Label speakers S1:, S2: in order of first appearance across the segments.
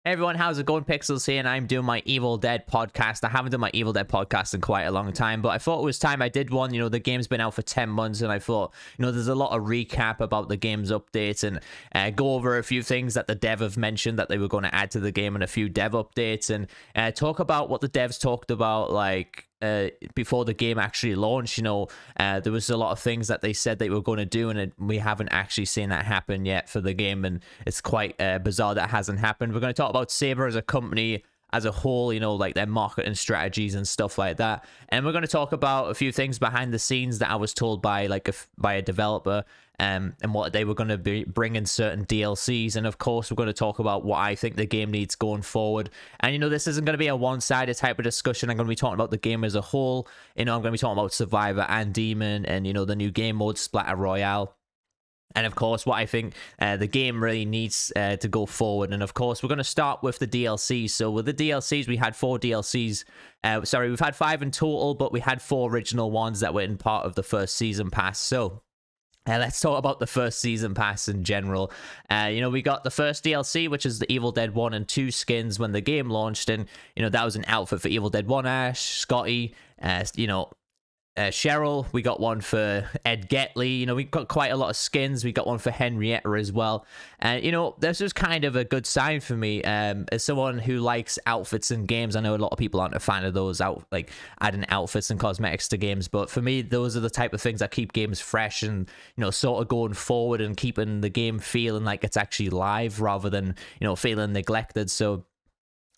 S1: Hey everyone, how's it going? Pixels here, and I'm doing my Evil Dead podcast. I haven't done my Evil Dead podcast in quite a long time, but I thought it was time I did one. The game's been out for 10 months, and I thought, there's a lot of recap about the game's updates and go over a few things that the dev have mentioned that they were going to add to the game and a few dev updates, and talk about what the devs talked about, before the game actually launched. There was a lot of things that they said they were going to do, and we haven't actually seen that happen yet for the game, and it's quite bizarre that hasn't happened. We're going to talk about Saber as a company as a whole, like their marketing strategies and stuff like that. And we're going to talk about a few things behind the scenes that I was told by by a developer, and what they were going to be bringing certain DLCs. And of course, we're going to talk about what I think the game needs going forward. And this isn't going to be a one-sided type of discussion. I'm going to be talking about the game as a whole. I'm going to be talking about Survivor and Demon, and the new game mode Splatter Royale. And of course, what I think the game really needs to go forward. And of course, we're going to start with the DLCs. So with the DLCs, we had 4 DLCs. We've had 5 in total, but we had 4 original ones that were in part of the first season pass. So let's talk about the first season pass in general. We got the first DLC, which is the Evil Dead 1 and 2 skins when the game launched. And, that was an outfit for Evil Dead 1 Ash, Scotty, Cheryl. We got one for Ed Getley. We got quite a lot of skins. We got one for Henrietta as well. And this was kind of a good sign for me, as someone who likes outfits in games. I know a lot of people aren't a fan of those adding outfits and cosmetics to games, but for me, those are the type of things that keep games fresh and sort of going forward and keeping the game feeling like it's actually live rather than feeling neglected. So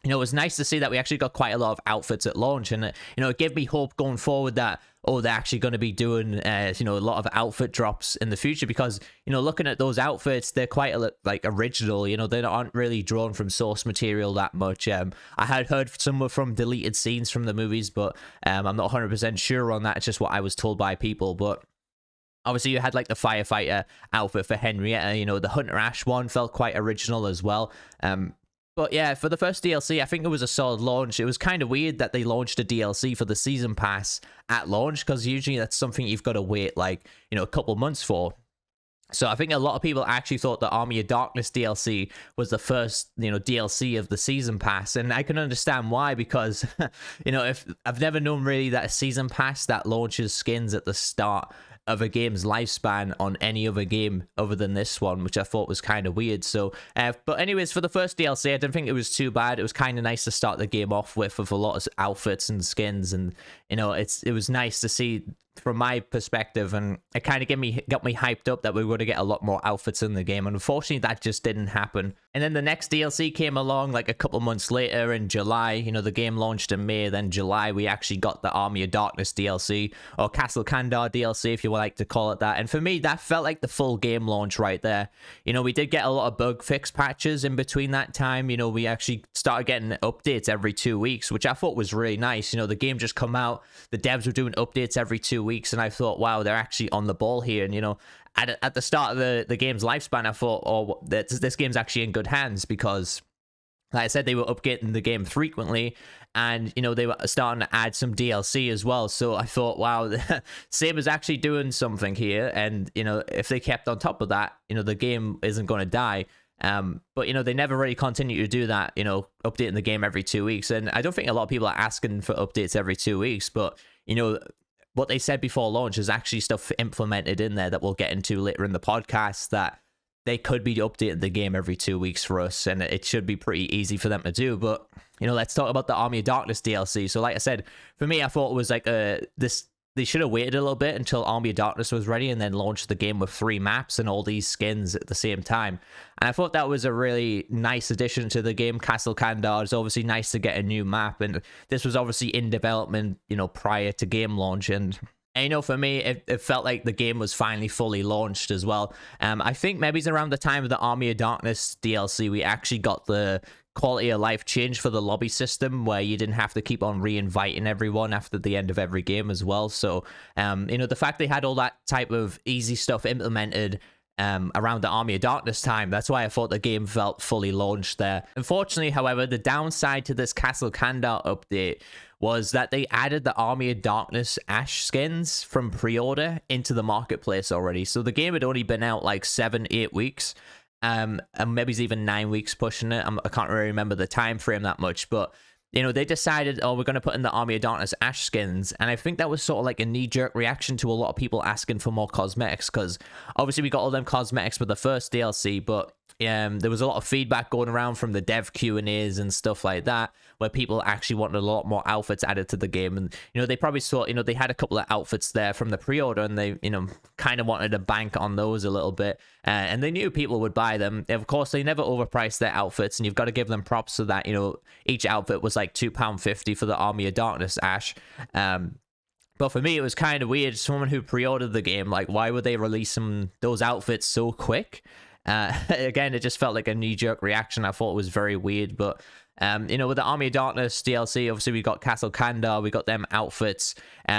S1: it was nice to see that we actually got quite a lot of outfits at launch, and it gave me hope going forward that they're actually going to be doing a lot of outfit drops in the future, because looking at those outfits, they're quite original. They aren't really drawn from source material that much. I had heard some were from deleted scenes from the movies, but I'm not 100% sure on that. It's just what I was told by people. But obviously, you had the firefighter outfit for Henrietta. The Hunter Ash one felt quite original as well. But yeah, for the first DLC, I think it was a solid launch. It was kind of weird that they launched a DLC for the season pass at launch, because usually that's something you've got to wait a couple months for. So I think a lot of people actually thought the Army of Darkness DLC was the first, DLC of the season pass. And I can understand why, because, if I've never known really that a season pass that launches skins at the start of a game's lifespan on any other game other than this one, which I thought was kind of weird. So, but anyways, for the first DLC, I didn't think it was too bad. It was kind of nice to start the game off with a lot of outfits and skins, and it was nice to see from my perspective, and it kind of got me hyped up that we were going to get a lot more outfits in the game. And unfortunately, that just didn't happen. And then the next DLC came along a couple months later in July. The game launched in May. Then July, we actually got the Army of Darkness DLC, or Castle Kandar DLC, if you would like to call it that. And for me, that felt like the full game launch right there. We did get a lot of bug fix patches in between that time. We actually started getting updates every 2 weeks, which I thought was really nice. The game just come out, the devs were doing updates every 2 weeks, and I thought, wow, they're actually on the ball here. And at the start of the game's lifespan, I thought, this game's actually in good hands, because like I said, they were updating the game frequently, and they were starting to add some DLC as well. So I thought, wow, Saber's actually doing something here, and if they kept on top of that, the game isn't going to die. But they never really continue to do that, updating the game every 2 weeks. And I don't think a lot of people are asking for updates every 2 weeks, but what they said before launch is actually stuff implemented in there that we'll get into later in the podcast, that they could be updating the game every 2 weeks for us, and it should be pretty easy for them to do. But let's talk about the Army of Darkness DLC. So like I said, for me, I thought it was they should have waited a little bit until Army of Darkness was ready, and then launched the game with 3 maps and all these skins at the same time. And I thought that was a really nice addition to the game. Castle Kandar is obviously nice to get a new map, and this was obviously in development, prior to game launch. And for me, it felt like the game was finally fully launched as well. I think maybe it's around the time of the Army of Darkness DLC, we actually got the quality of life change for the lobby system, where you didn't have to keep on re-inviting everyone after the end of every game as well. So, the fact they had all that type of easy stuff implemented around the Army of Darkness time, that's why I thought the game felt fully launched there. Unfortunately, however, the downside to this Castle Kandar update was that they added the Army of Darkness Ash skins from pre-order into the marketplace already. So the game had only been out 7-8 weeks, And maybe it's even 9 weeks pushing it. I can't really remember the time frame that much, but they decided, oh, we're going to put in the Army of Darkness Ash skins. And I think that was sort of like a knee-jerk reaction to a lot of people asking for more cosmetics, because obviously we got all them cosmetics with the first DLC, but there was a lot of feedback going around from the dev Q&As and stuff like that, where people actually wanted a lot more outfits added to the game. And, they probably saw, they had a couple of outfits there from the pre-order, and they, kind of wanted to bank on those a little bit. And they knew people would buy them. Of course, they never overpriced their outfits, and you've got to give them props so that, each outfit was like £2.50 for the Army of Darkness Ash. But for me, it was kind of weird. Someone who pre-ordered the game, like, why would they release those outfits so quick? Again, it just felt like a knee-jerk reaction. I thought it was very weird, but with the Army of Darkness DLC, obviously we got Castle Kandar, we got them outfits,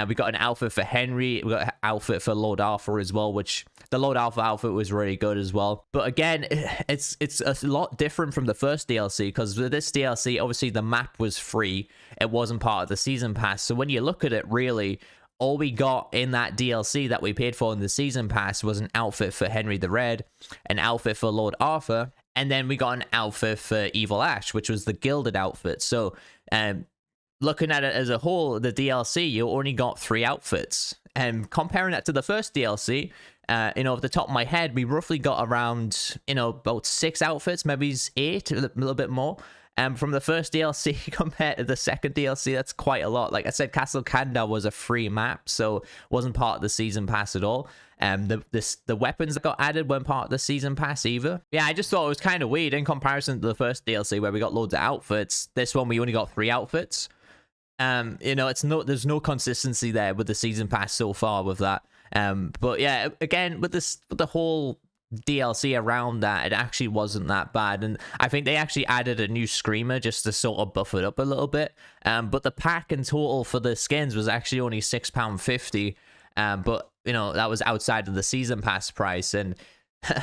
S1: we got an outfit for Henry, we got an outfit for Lord Arthur as well, which the Lord Arthur outfit was really good as well. But again, it's a lot different from the first DLC, because with this DLC, obviously the map was free, it wasn't part of the season pass. So when you look at it, really, all we got in that DLC that we paid for in the season pass was an outfit for Henry the Red, an outfit for Lord Arthur, and then we got an outfit for Evil Ash, which was the gilded outfit. So looking at it as a whole, the DLC, you only got 3 outfits. And comparing that to the first DLC, off the top of my head, we roughly got around, about 6 outfits, maybe 8, a little bit more. From the first DLC compared to the second DLC, that's quite a lot. Like I said, Castle Kandar was a free map, so wasn't part of the season pass at all. The weapons that got added weren't part of the season pass either. Yeah, I just thought it was kind of weird in comparison to the first DLC where we got loads of outfits. This one we only got 3 outfits. There's no consistency there with the season pass so far with that. But yeah, again, with the whole DLC around that, it actually wasn't that bad, and I think they actually added a new screamer just to sort of buff it up a little bit. But the pack in total for the skins was actually only £6.50. But that was outside of the season pass price, and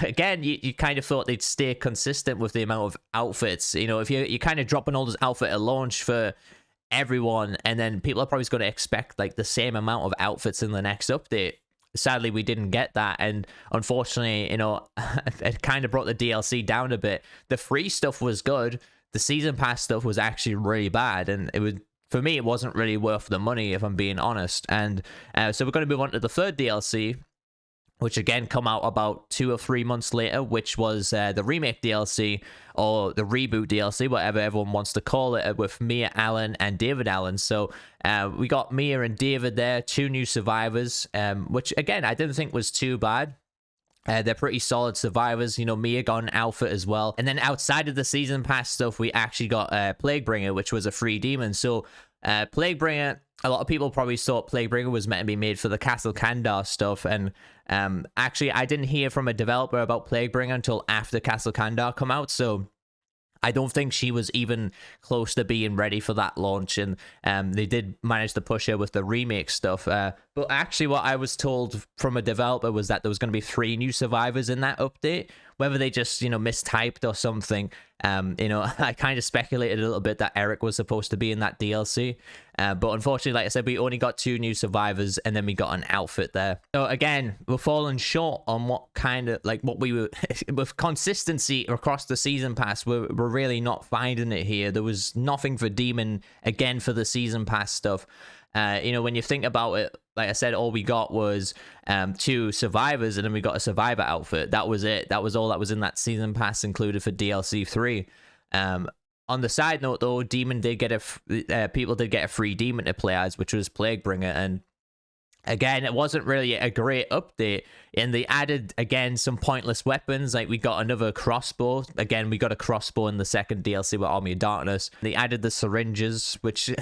S1: again, you kind of thought they'd stay consistent with the amount of outfits. If you kind of dropping all this outfit at launch for everyone, and then people are probably going to expect like the same amount of outfits in the next update. Sadly, we didn't get that, and unfortunately, it kind of brought the DLC down a bit. The free stuff was good. The season pass stuff was actually really bad, and for me, it wasn't really worth the money, if I'm being honest. And so we're going to move on to the third DLC, which again come out about 2 or 3 months later, which was the remake DLC, or the reboot DLC, whatever everyone wants to call it, with Mia Allen and David Allen. So we got Mia and David there, 2 new survivors, which again I didn't think was too bad. They're pretty solid survivors. Mia got an outfit as well. And then outside of the season pass stuff, we actually got Plaguebringer, which was a free demon. So Plaguebringer, a lot of people probably thought Plaguebringer was meant to be made for the Castle Kandar stuff. And actually, I didn't hear from a developer about Plaguebringer until after Castle Kandar come out. So I don't think she was even close to being ready for that launch, and they did manage to push her with the remake stuff. But actually, what I was told from a developer was that there was going to be 3 new survivors in that update. Whether they just, mistyped or something, I kind of speculated a little bit that Eric was supposed to be in that DLC. But unfortunately, like I said, we only got 2 new survivors, and then we got an outfit there. So again, we're falling short on what we were, with consistency across the season pass, we're really not finding it here. There was nothing for Demon, again, for the season pass stuff. When you think about it, like I said, all we got was 2 survivors, and then we got a survivor outfit. That was it. That was all that was in that season pass included for DLC 3. On the side note, though, Demon did get people did get a free demon to play as, which was Plaguebringer, and again, it wasn't really a great update, and they added, again, some pointless weapons. Like, we got another crossbow. Again, we got a crossbow in the second DLC with Army of Darkness. They added the syringes, which,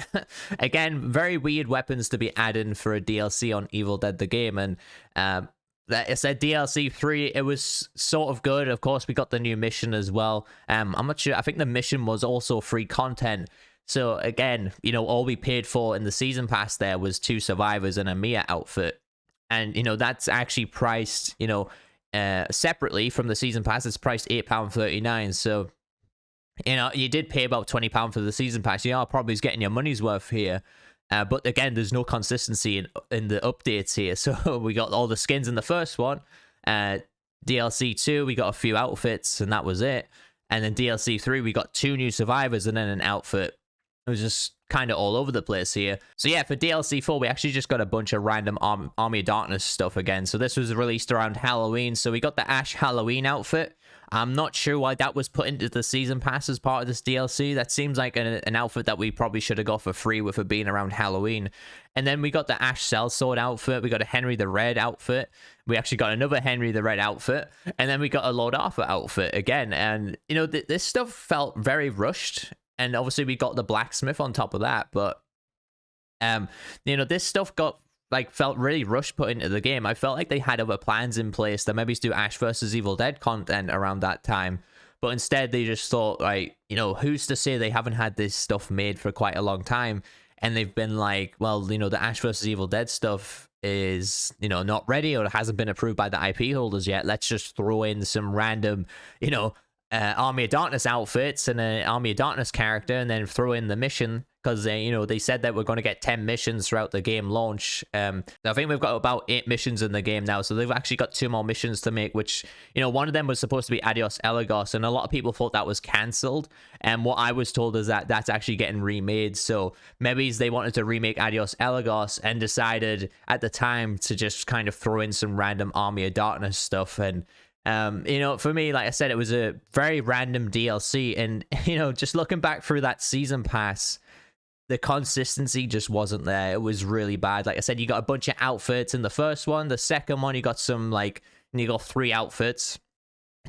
S1: again, very weird weapons to be added for a DLC on Evil Dead the game. And like I said, DLC 3, it was sort of good. Of course, we got the new mission as well. I'm not sure. I think the mission was also free content. So again, all we paid for in the season pass there was 2 survivors and a Mia outfit. And, that's actually priced, separately from the season pass. It's priced £8.39. So, you did pay about £20 for the season pass. You are probably getting your money's worth here. But again, there's no consistency in the updates here. So we got all the skins in the first one. DLC 2, we got a few outfits, and that was it. And then DLC 3, we got 2 new survivors and then an outfit. It was just kind of all over the place here. So yeah, for DLC 4, we actually just got a bunch of random Army of Darkness stuff again. So this was released around Halloween. So we got the Ash Halloween outfit. I'm not sure why that was put into the season pass as part of this DLC. That seems like an outfit that we probably should have got for free with it being around Halloween. And then we got the Ash Sellsword outfit. We got a Henry the Red outfit. We actually got another Henry the Red outfit. And then we got a Lord Arthur outfit again. And, you know, this stuff felt very rushed. And obviously we got the blacksmith on top of that. But, you know, this stuff felt really rushed put into the game. I felt like they had other plans in place that maybe do Ash versus Evil Dead content around that time. But instead they just thought, like, you know, who's to say they haven't had this stuff made for quite a long time? And they've been like, well, you know, the Ash versus Evil Dead stuff is, you know, not ready or hasn't been approved by the IP holders yet. Let's just throw in some random, you know, Army of Darkness outfits and an Army of Darkness character, and then throw in the mission, because you know, they said that we're going to get 10 missions throughout the game launch. I think we've got about 8 missions in the game now, so they've actually got 2 more missions to make, which, you know, one of them was supposed to be Adios Elagos, and a lot of people thought that was cancelled, and what I was told is that that's actually getting remade. So maybe they wanted to remake Adios Elagos and decided at the time to just kind of throw in some random Army of Darkness stuff. And you know, for me, like I said, it was a very random DLC, and you know, just looking back through that season pass, the consistency just wasn't there. It was really bad. Like I said, you got a bunch of outfits in the first one. The second one, you got you got 3 outfits.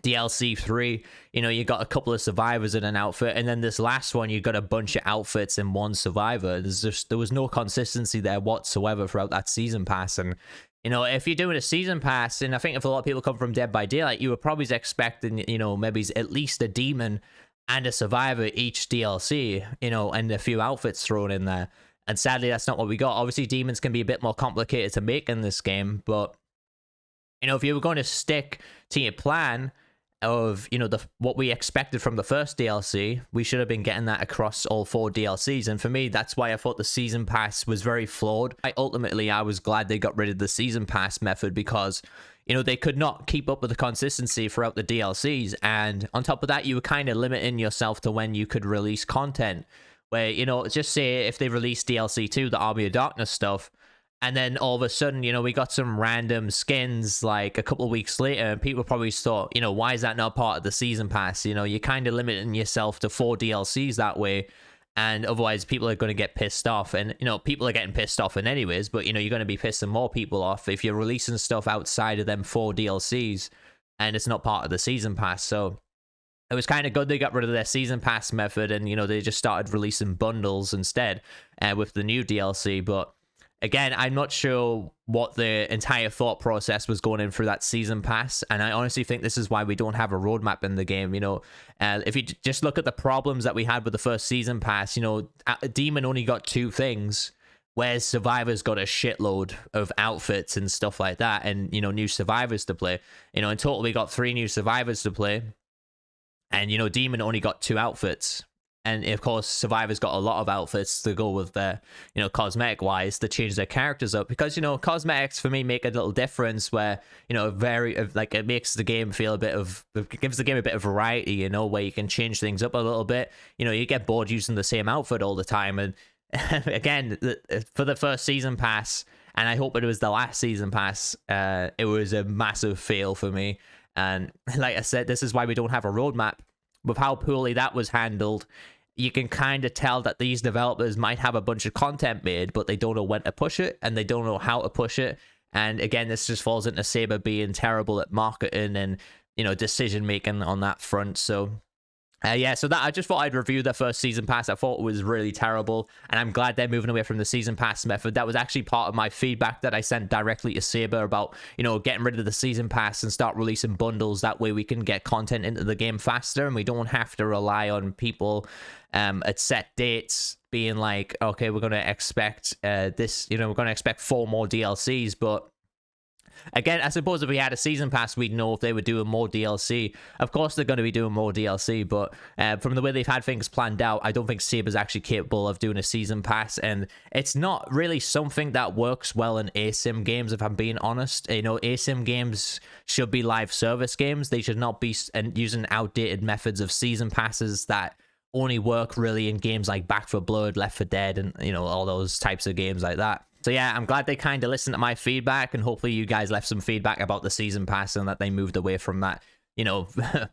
S1: DLC 3, you know, you got a couple of survivors in an outfit, and then this last one, you got a bunch of outfits in 1 survivor. There was no consistency there whatsoever throughout that season pass. And you know, if you're doing a season pass, and I think if a lot of people come from Dead by Daylight, you were probably expecting, you know, maybe at least a demon and a survivor each DLC, you know, and a few outfits thrown in there. And sadly, that's not what we got. Obviously, demons can be a bit more complicated to make in this game, but, you know, if you were going to stick to your plan of, you know, what we expected from the first DLC, we should have been getting that across all 4 DLCs. And for me, that's why I thought the season pass was very flawed. Ultimately, I was glad they got rid of the season pass method, because, you know, they could not keep up with the consistency throughout the DLCs. And on top of that, you were kind of limiting yourself to when you could release content, where, you know, just say if they released DLC 2, the Army of Darkness stuff, and then all of a sudden, you know, we got some random skins like a couple of weeks later, and people probably thought, you know, why is that not part of the season pass? You know, you're kind of limiting yourself to 4 DLCs that way, and otherwise people are going to get pissed off. And, you know, people are getting pissed off in anyways, but, you know, you're going to be pissing more people off if you're releasing stuff outside of them 4 DLCs and it's not part of the season pass. So it was kind of good they got rid of their season pass method, and, you know, they just started releasing bundles instead with the new DLC. But again, I'm not sure what the entire thought process was going in through that season pass, and I honestly think this is why we don't have a roadmap in the game. You know, if you just look at the problems that we had with the first season pass, you know, Demon only got 2 things, whereas Survivors got a shitload of outfits and stuff like that, and, you know, new survivors to play. You know, in total, we got 3 new survivors to play, and, you know, Demon only got 2 outfits. And of course, Survivors got a lot of outfits to go with their, you know, cosmetic wise, to change their characters up, because, you know, cosmetics for me make a little difference, where, you know, like, it makes the game feel it gives the game a bit of variety, you know, where you can change things up a little bit. You know, you get bored using the same outfit all the time. And again, for the first season pass, and I hope it was the last season pass, it was a massive fail for me. And like I said, this is why we don't have a roadmap. With how poorly that was handled, you can kind of tell that these developers might have a bunch of content made, but they don't know when to push it, and they don't know how to push it. And again, this just falls into Saber being terrible at marketing and, you know, decision making on that front. So yeah, so that I just thought I'd review the first season pass. I thought it was really terrible, and I'm glad they're moving away from the season pass method. That was actually part of my feedback that I sent directly to Saber about, you know, getting rid of the season pass and start releasing bundles. That way we can get content into the game faster, and we don't have to rely on people at set dates being like, okay, we're going to expect this, you know, we're going to expect 4 more DLCs, but Again, I suppose if we had a season pass, we'd know if they were doing more DLC. Of course, they're going to be doing more DLC, but from the way they've had things planned out, I don't think Saber's actually capable of doing a season pass, and it's not really something that works well in ASIM games, if I'm being honest. You know, ASIM games should be live service games. They should not be using outdated methods of season passes that only work really in games like Back 4 Blood, Left 4 Dead, and, you know, all those types of games like that. So yeah, I'm glad they kind of listened to my feedback, and hopefully you guys left some feedback about the season pass and that they moved away from that, you know,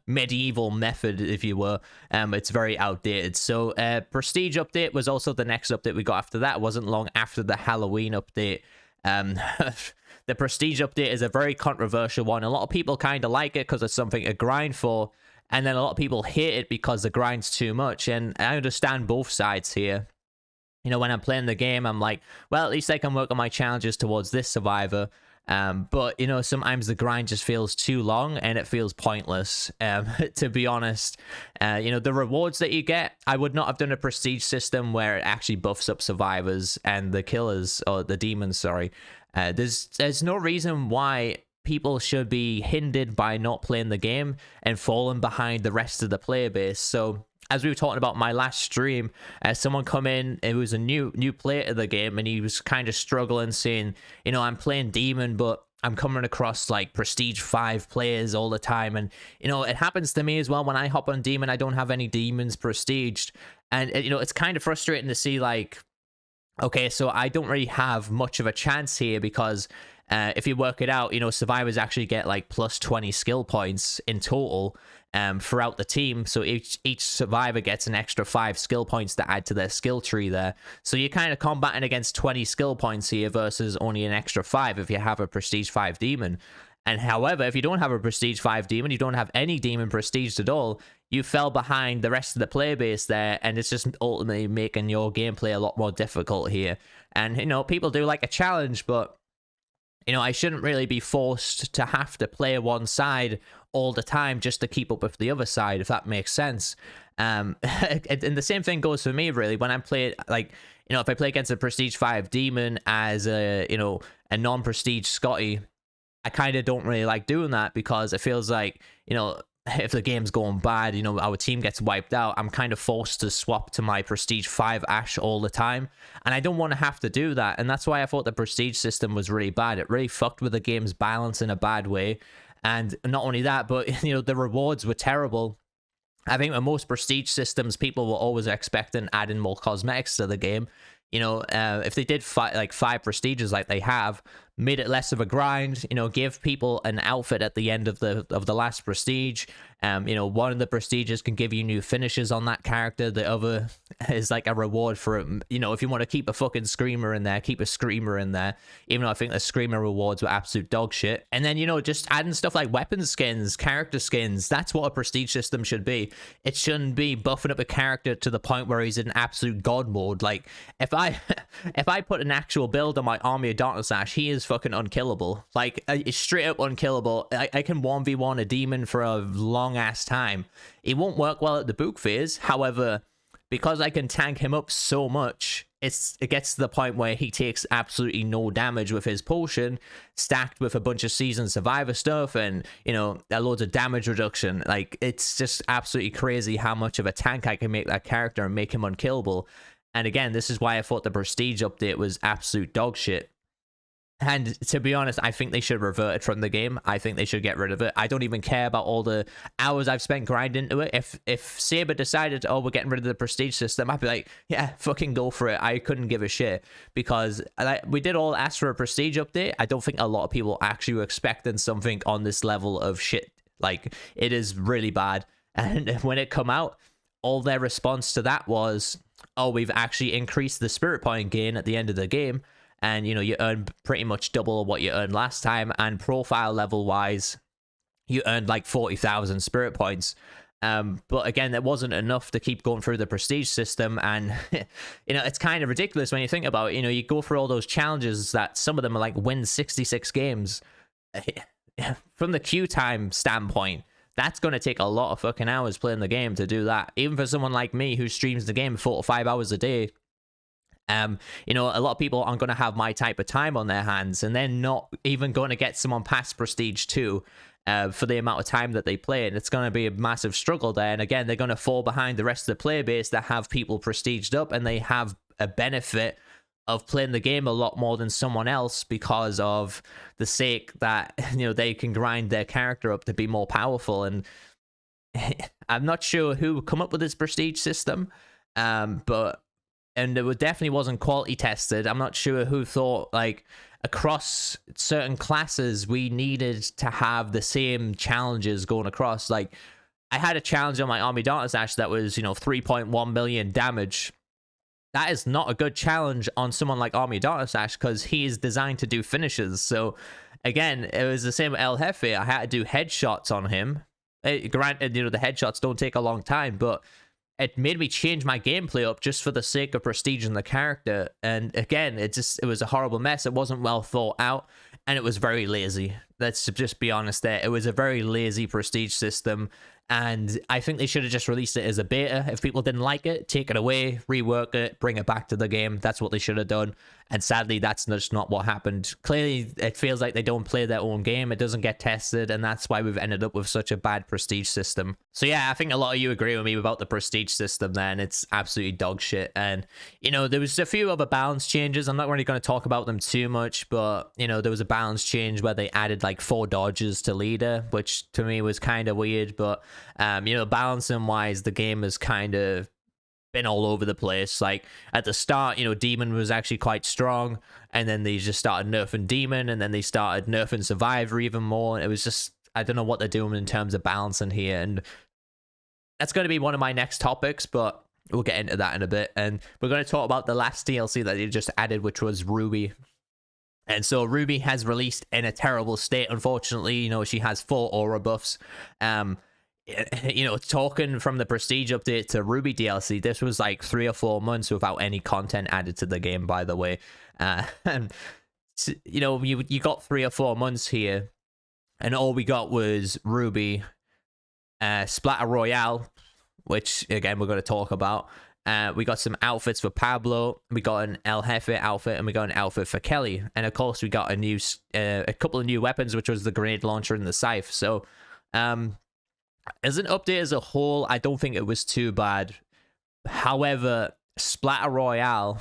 S1: medieval method, if you were. It's very outdated. So Prestige update was also the next update we got after that. It wasn't long after the Halloween update. The Prestige update is a very controversial one. A lot of people kind of like it because it's something to grind for, and then a lot of people hate it because the grind's too much, and I understand both sides here. You know, when I'm playing the game, I'm like, well, at least I can work on my challenges towards this survivor. But, you know, sometimes the grind just feels too long and it feels pointless, to be honest. You know, the rewards that you get, I would not have done a prestige system where it actually buffs up survivors and the killers, or the demons, sorry. There's no reason why people should be hindered by not playing the game and falling behind the rest of the player base. So, as we were talking about my last stream, someone come in, it was a new player to the game, and he was kind of struggling, saying, you know, I'm playing Demon, but I'm coming across like Prestige 5 players all the time. And, you know, it happens to me as well. When I hop on Demon, I don't have any Demons prestiged. And, you know, it's kind of frustrating to see, like, okay, so I don't really have much of a chance here, because if you work it out, you know, survivors actually get like plus 20 skill points in total throughout the team. So each survivor gets an extra 5 skill points to add to their skill tree there. So you're kind of combating against 20 skill points here versus only an extra 5 if you have a Prestige 5 demon. And however, if you don't have a Prestige 5 demon, you don't have any demon prestige at all, you fell behind the rest of the player base there, and it's just ultimately making your gameplay a lot more difficult here. And, you know, people do like a challenge, but, you know, I shouldn't really be forced to have to play one side all the time just to keep up with the other side, if that makes sense. And the same thing goes for me, really, when I play, like, you know, if I play against a Prestige 5 demon as a, you know, a non-prestige Scotty, I kind of don't really like doing that, because it feels like, you know, if the game's going bad, you know, our team gets wiped out, I'm kind of forced to swap to my Prestige 5 Ash all the time, and I don't want to have to do that. And that's why I thought the Prestige system was really bad. It really fucked with the game's balance in a bad way. And not only that, but, you know, the rewards were terrible. I think with most Prestige systems, people were always expecting adding more cosmetics to the game. You know, if they did like 5 prestiges like they have, made it less of a grind, you know, give people an outfit at the end of the last prestige. You know, one of the prestiges can give you new finishes on that character. The other is like a reward for, you know, if you want to keep a fucking Screamer in there, keep a Screamer in there, even though I think the Screamer rewards were absolute dog shit. And then, you know, just adding stuff like weapon skins, character skins. That's what a prestige system should be. It shouldn't be buffing up a character to the point where he's in absolute god mode. Like, if I put an actual build on my Army of Darkness Ash, he is fucking unkillable. Like, straight up unkillable. I can 1v1 a demon for a long ass time. It won't work well at the book phase. However, because I can tank him up so much, it gets to the point where he takes absolutely no damage with his potion, stacked with a bunch of seasoned survivor stuff, and, you know, loads of damage reduction. Like, it's just absolutely crazy how much of a tank I can make that character and make him unkillable. And again, this is why I thought the Prestige update was absolute dog shit. And to be honest, I think they should revert it from the game. I think they should get rid of it. I don't even care about all the hours I've spent grinding into it. If Saber decided, oh, we're getting rid of the prestige system, I'd be like, yeah, fucking go for it. I couldn't give a shit, because we did all ask for a prestige update. I don't think a lot of people actually were expecting something on this level of shit. Like, it is really bad. And when it come out, all their response to that was, oh, we've actually increased the spirit point gain at the end of the game. And, you know, you earn pretty much double what you earned last time. And profile level wise, you earned like 40,000 spirit points. But again, that wasn't enough to keep going through the prestige system. And, you know, it's kind of ridiculous when you think about it. You know, you go through all those challenges that some of them are like win 66 games. From the queue time standpoint, that's going to take a lot of fucking hours playing the game to do that. Even for someone like me who streams the game 4 to 5 hours a day. You know, a lot of people aren't going to have my type of time on their hands, and they're not even going to get someone past Prestige 2 for the amount of time that they play, and it's going to be a massive struggle there. And again, they're going to fall behind the rest of the player base that have people prestiged up, and they have a benefit of playing the game a lot more than someone else because of the sake that, you know, they can grind their character up to be more powerful. And I'm not sure who come up with this prestige system, but and it definitely wasn't quality tested. I'm not sure who thought, like, across certain classes we needed to have the same challenges going across. Like, I had a challenge on my Army Darkness Ash that was, you know, 3.1 million damage. That is not a good challenge on someone like Army Darkness Ash, because he is designed to do finishes. So again, it was the same with El Jefe. I had to do headshots on him. Granted, you know, the headshots don't take a long time, but it made me change my gameplay up just for the sake of prestige in the character. And again, it was a horrible mess. It wasn't well thought out, and it was very lazy. Let's just be honest there. It was a very lazy prestige system, and I think they should have just released it as a beta. If people didn't like it, take it away, rework it, bring it back to the game. That's what they should have done. And sadly, that's just not what happened. Clearly, it feels like they don't play their own game. It doesn't get tested, and that's why we've ended up with such a bad prestige system. So yeah, I think a lot of you agree with me about the prestige system then. It's absolutely dog shit. And, you know, there was a few other balance changes. I'm not really going to talk about them too much, but, you know, there was a balance change where they added like 4 dodges to leader, which to me was kind of weird. But, you know, balancing wise, the game has kind of been all over the place. Like, at the start, you know, Demon was actually quite strong, and then they just started nerfing Demon, and then they started nerfing Survivor even more. It was just, I don't know what they're doing in terms of balancing here, and that's going to be one of my next topics, but we'll get into that in a bit. And we're going to talk about the last DLC that they just added, which was Ruby. And so Ruby has released in a terrible state, unfortunately. You know, she has 4 aura buffs. You know, talking from the Prestige update to Ruby DLC, this was like 3 or 4 months without any content added to the game, by the way. And, you know, you got 3 or 4 months here, and all we got was Ruby, Splatter Royale, which, again, we're going to talk about. We got some outfits for Pablo, we got an El Jefe outfit, and we got an outfit for Kelly. And, of course, we got a couple of new weapons, which was the grenade launcher and the scythe. So, as an update as a whole, I don't think it was too bad. However, Splatter Royale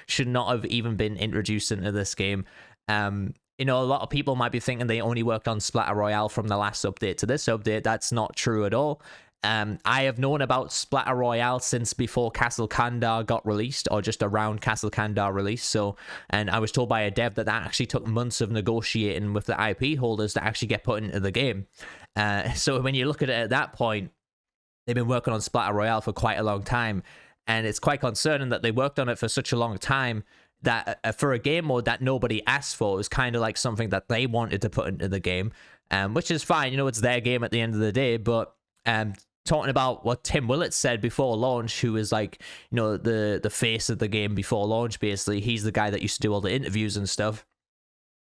S1: should not have even been introduced into this game. You know, a lot of people might be thinking they only worked on Splatter Royale from the last update to this update. That's not true at all. I have known about Splatter Royale since before Castle Kandar got released, or just around Castle Kandar release. So, and I was told by a dev that actually took months of negotiating with the IP holders to actually get put into the game. So when you look at it at that point, they've been working on Splatter Royale for quite a long time, and it's quite concerning that they worked on it for such a long time that for a game mode that nobody asked for, it was kind of like something that they wanted to put into the game, which is fine. You know, it's their game at the end of the day. But talking about what Tim Willett said before launch, who is like, you know, the face of the game before launch, basically, he's the guy that used to do all the interviews and stuff.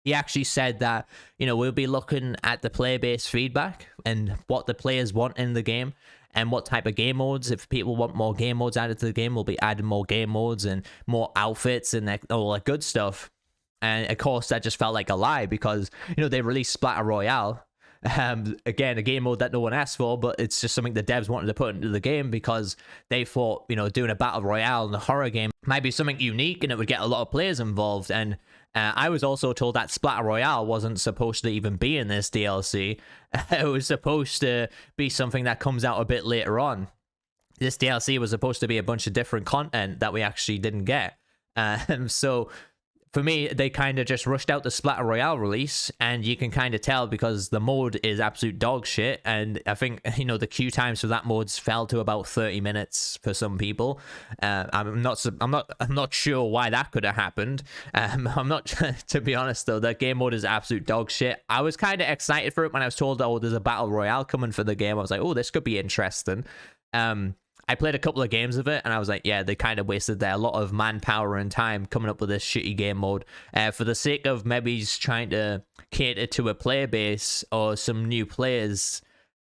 S1: He actually said that, you know, we'll be looking at the player-based feedback and what the players want in the game and what type of game modes. If people want more game modes added to the game, we'll be adding more game modes and more outfits and all that good stuff. And of course, that just felt like a lie because, you know, they released Splatter Royale. Again, a game mode that no one asked for, but it's just something the devs wanted to put into the game because they thought, you know, doing a battle royale in a horror game might be something unique and it would get a lot of players involved. And I was also told that Splatter Royale wasn't supposed to even be in this DLC. It was supposed to be something that comes out a bit later on. This DLC was supposed to be a bunch of different content that we actually didn't get. So for me, they kind of just rushed out the Splatter Royale release, and you can kind of tell because the mode is absolute dog shit. And I think, you know, the queue times for that mode fell to about 30 minutes for some people. I'm not sure why that could have happened. I'm not, to be honest though, that game mode is absolute dog shit. I was kind of excited for it when I was told, oh, there's a battle royale coming for the game. I was like, oh, this could be interesting. I played a couple of games of it, and I was like, yeah, they kind of wasted a lot of manpower and time coming up with this shitty game mode. For the sake of maybe trying to cater to a player base or some new players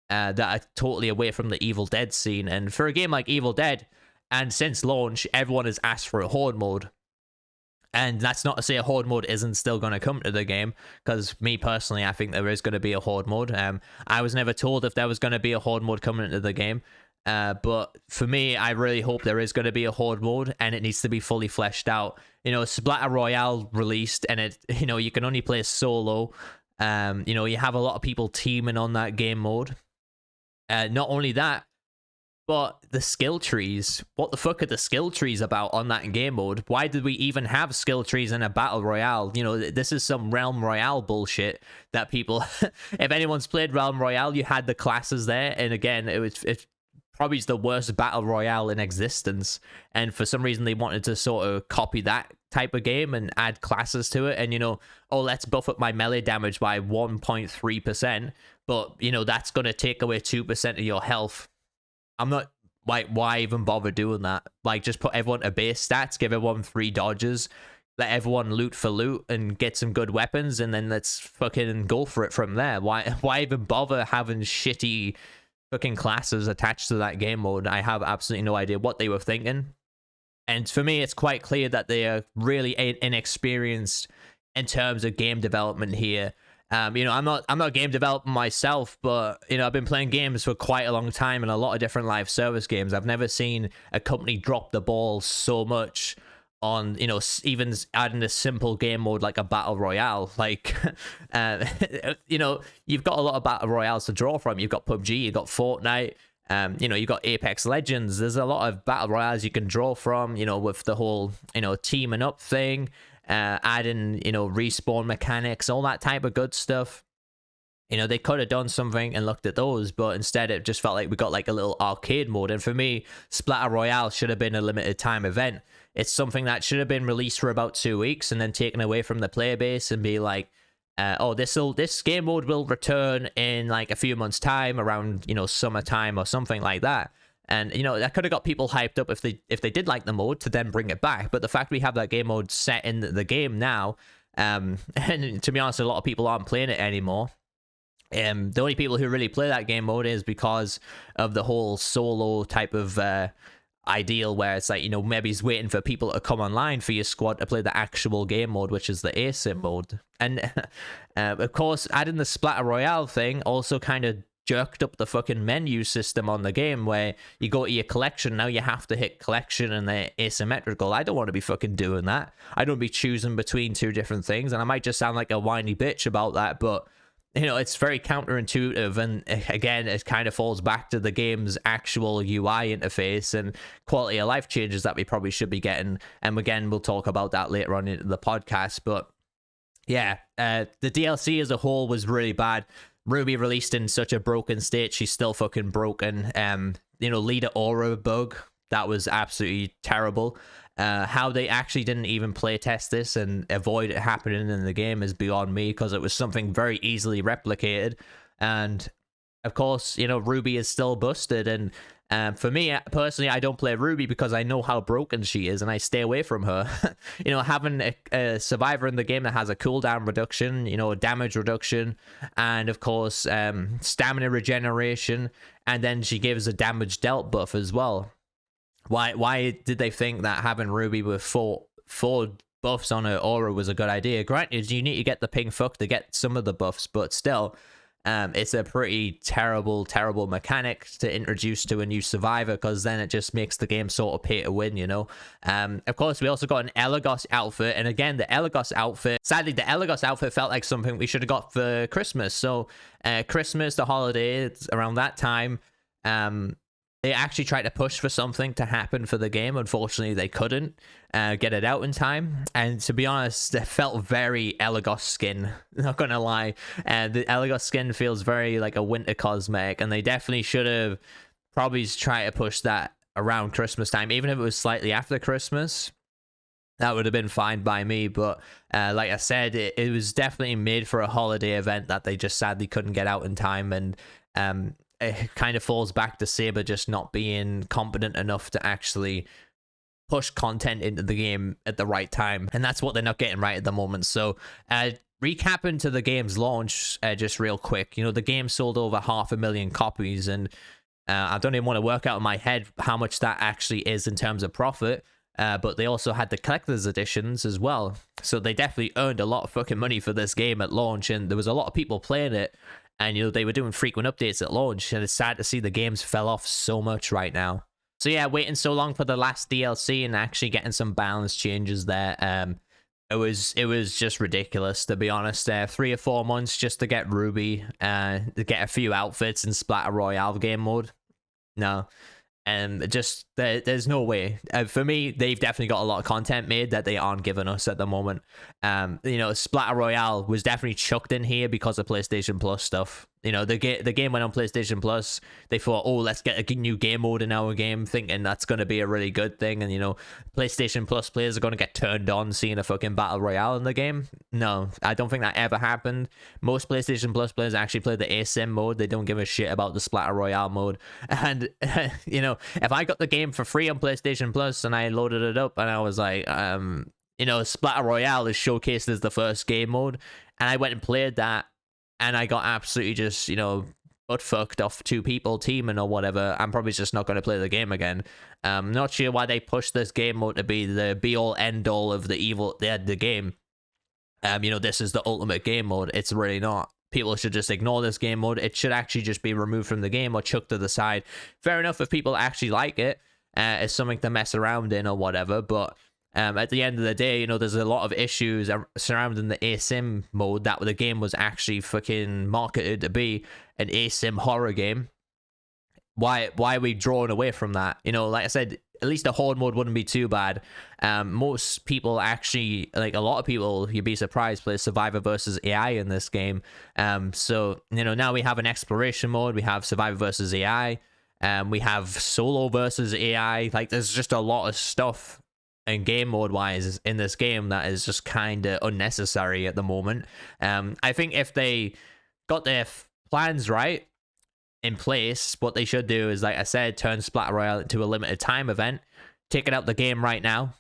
S1: that are totally away from the Evil Dead scene. And for a game like Evil Dead, and since launch, everyone has asked for a Horde mode. And that's not to say a horde mode isn't still going to come to the game, because me personally, I think there is going to be a horde mode. I was never told if there was going to be a horde mode coming into the game. But for me, I really hope there is going to be a horde mode, and it needs to be fully fleshed out. You know, Splatter Royale released, and it, you know, you can only play solo. You know, you have a lot of people teaming on that game mode. Not only that, but the skill trees. What the fuck are the skill trees about on that game mode? Why did we even have skill trees in a battle royale? You know, this is some Realm Royale bullshit that people... If anyone's played Realm Royale, you had the classes there, and again, it's probably the worst battle royale in existence, and for some reason they wanted to sort of copy that type of game and add classes to it. And, you know, oh, let's buff up my melee damage by 1.3%, but, you know, that's going to take away 2% of your health. I'm not, like, why even bother doing that? Like, just put everyone to base stats, give everyone 3 dodges, let everyone loot for loot and get some good weapons, and then let's fucking go for it from there. Why even bother having shitty fucking classes attached to that game mode? I have absolutely no idea what they were thinking. And for me, it's quite clear that they are really inexperienced in terms of game development here. You know, I'm not a game developer myself, but, you know, I've been playing games for quite a long time and a lot of different live service games. I've never seen a company drop the ball so much on, you know, even adding a simple game mode like a battle royale. Like, you know, you've got a lot of battle royales to draw from. You've got PUBG, you've got Fortnite, you know, you've got Apex Legends. There's a lot of battle royales you can draw from, you know, with the whole, you know, teaming up thing, adding, you know, respawn mechanics, all that type of good stuff. You know, they could have done something and looked at those, but instead it just felt like we got like a little arcade mode. And for me, Splatter Royale should have been a limited time event. It's something that should have been released for about 2 weeks and then taken away from the player base and be like, oh, this game mode will return in like a few months' time, around, you know, summertime or something like that. And, you know, that could have got people hyped up if they did like the mode, to then bring it back. But the fact we have that game mode set in the game now, and to be honest, a lot of people aren't playing it anymore. The only people who really play that game mode is because of the whole solo type of ideal, where it's like, you know, maybe he's waiting for people to come online for your squad to play the actual game mode, which is the ASIM mode. And of course, adding the Splatter Royale thing also kind of jerked up the fucking menu system on the game, where you go to your collection, now you have to hit collection and they're asymmetrical. I don't want to be fucking doing that. I don't be choosing between 2 different things, and I might just sound like a whiny bitch about that, but, you know, it's very counterintuitive, and again, it kind of falls back to the game's actual UI interface and quality of life changes that we probably should be getting. And again, we'll talk about that later on in the podcast. But yeah, the DLC as a whole was really bad. Ruby released in such a broken state. She's still fucking broken. You know, leader aura bug, that was absolutely terrible. How they actually didn't even play test this and avoid it happening in the game is beyond me, because it was something very easily replicated. And of course, you know, Ruby is still busted. And for me personally, I don't play Ruby because I know how broken she is, and I stay away from her. You know, having a survivor in the game that has a cooldown reduction, you know, a damage reduction, and of course stamina regeneration, and then she gives a damage dealt buff as well. Why did they think that having Ruby with four buffs on her aura was a good idea? Granted, you need to get the pink fuck to get some of the buffs, but still, it's a pretty terrible mechanic to introduce to a new survivor, because then it just makes the game sort of pay to win, you know. Of course, we also got an Elagos outfit, and again, the Elagos outfit, sadly, the Elagos outfit felt like something we should have got for Christmas. So, Christmas, the holiday, it's around that time, they actually tried to push for something to happen for the game. Unfortunately, they couldn't get it out in time. And to be honest, it felt very Elagos skin. Not gonna lie. The Elagos skin feels very like a winter cosmetic, and they definitely should have probably tried to push that around Christmas time. Even if it was slightly after Christmas, that would have been fine by me. But like I said, it was definitely made for a holiday event that they just sadly couldn't get out in time. And it kind of falls back to Saber just not being competent enough to actually push content into the game at the right time. And that's what they're not getting right at the moment. So recapping to the game's launch, just real quick, you know, the game sold over 500,000 copies, and I don't even want to work out in my head how much that actually is in terms of profit. but they also had the collector's editions as well. So they definitely earned a lot of fucking money for this game at launch, and there was a lot of people playing it. And, you know, they were doing frequent updates at launch, and it's sad to see the games fell off so much right now. So yeah, waiting so long for the last DLC and actually getting some balance changes there, it was just ridiculous, to be honest. 3 or 4 months just to get Ruby, to get a few outfits in Splatter Royale game mode. No. And just there's no way. For me, they've definitely got a lot of content made that they aren't giving us at the moment. You know, Splatter Royale was definitely chucked in here because of PlayStation Plus stuff. You know, the game went on PlayStation Plus. They thought, oh, let's get a new game mode in our game, thinking that's going to be a really good thing. And, you know, PlayStation Plus players are going to get turned on seeing a fucking Battle Royale in the game. No, I don't think that ever happened. Most PlayStation Plus players actually play the ASIM mode. They don't give a shit about the Splatter Royale mode. And, you know, if I got the game for free on PlayStation Plus and I loaded it up and I was like, you know, Splatter Royale is showcased as the first game mode, and I went and played that, and I got absolutely just, you know, butt fucked off 2 people teaming or whatever, I'm probably just not going to play the game again. Not sure why they pushed this game mode to be the be-all, end-all of the game. You know, this is the ultimate game mode. It's really not. People should just ignore this game mode. It should actually just be removed from the game or chucked to the side. Fair enough if people actually like it. It's something to mess around in or whatever, but at the end of the day, you know, there's a lot of issues surrounding the ASIM mode that the game was actually fucking marketed to be an ASIM horror game. Why are we drawn away from that? You know, like I said, at least a horde mode wouldn't be too bad. Most people actually, like a lot of people, you'd be surprised, play Survivor versus AI in this game. So, you know, now we have an exploration mode, we have Survivor versus AI, we have solo versus AI. Like, there's just a lot of stuff and game mode wise in this game that is just kind of unnecessary at the moment. I think if they got their plans right in place, what they should do is, like I said, turn Splatter Royale into a limited time event, take it out the game right now,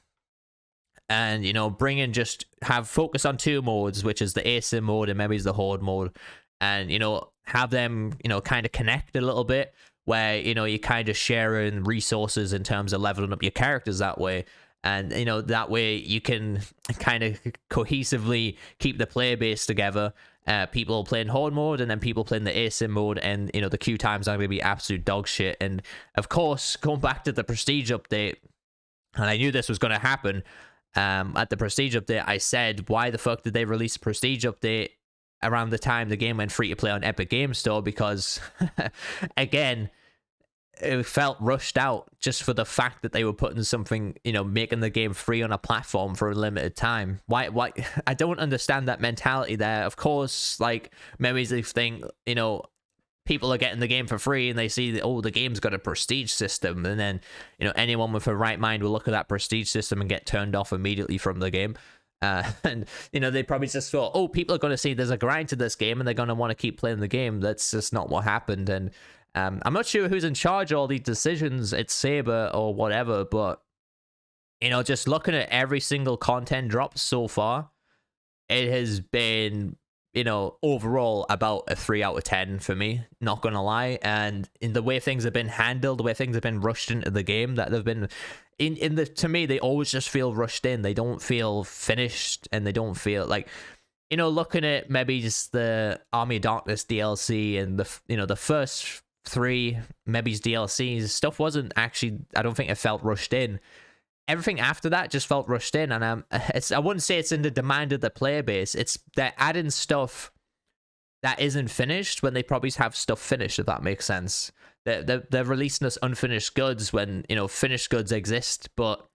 S1: and, you know, bring in, just have focus on 2 modes, which is the ASIM mode and maybe the horde mode, and, you know, have them, you know, kind of connect a little bit, where, you know, you kind of sharing resources in terms of leveling up your characters that way. And, you know, that way you can kind of cohesively keep the player base together. People playing horde mode and then people playing the ASIM mode, and, you know, the queue times are going to be absolute dog shit. And, of course, going back to the Prestige update, and I knew this was going to happen, at the Prestige update, I said, why the fuck did they release a Prestige update around the time the game went free to play on Epic Games Store? Because, again, it felt rushed out just for the fact that they were putting something, you know, making the game free on a platform for a limited time. Why I don't understand that mentality there. Of course, like, maybe they think, you know, people are getting the game for free and they see that, oh, the game's got a prestige system, and then, you know, anyone with a right mind will look at that prestige system and get turned off immediately from the game. And, you know, they probably just thought, oh, people are going to see there's a grind to this game and they're going to want to keep playing the game. That's just not what happened. And I'm not sure who's in charge of all these decisions. It's Saber or whatever, but, you know, just looking at every single content drop so far, it has been, you know, overall about a 3 out of 10 for me, not gonna lie. And in the way things have been handled, the way things have been rushed into the game, that they've been to me, they always just feel rushed in. They don't feel finished, and they don't feel like, you know, looking at maybe just the Army of Darkness DLC and the, you know, the first 3 maybe's DLCs, stuff wasn't actually, I don't think it felt rushed in. Everything after that just felt rushed in, and I wouldn't say it's in the demand of the player base. It's they're adding stuff that isn't finished when they probably have stuff finished, if that makes sense. They're releasing us unfinished goods when, you know, finished goods exist, but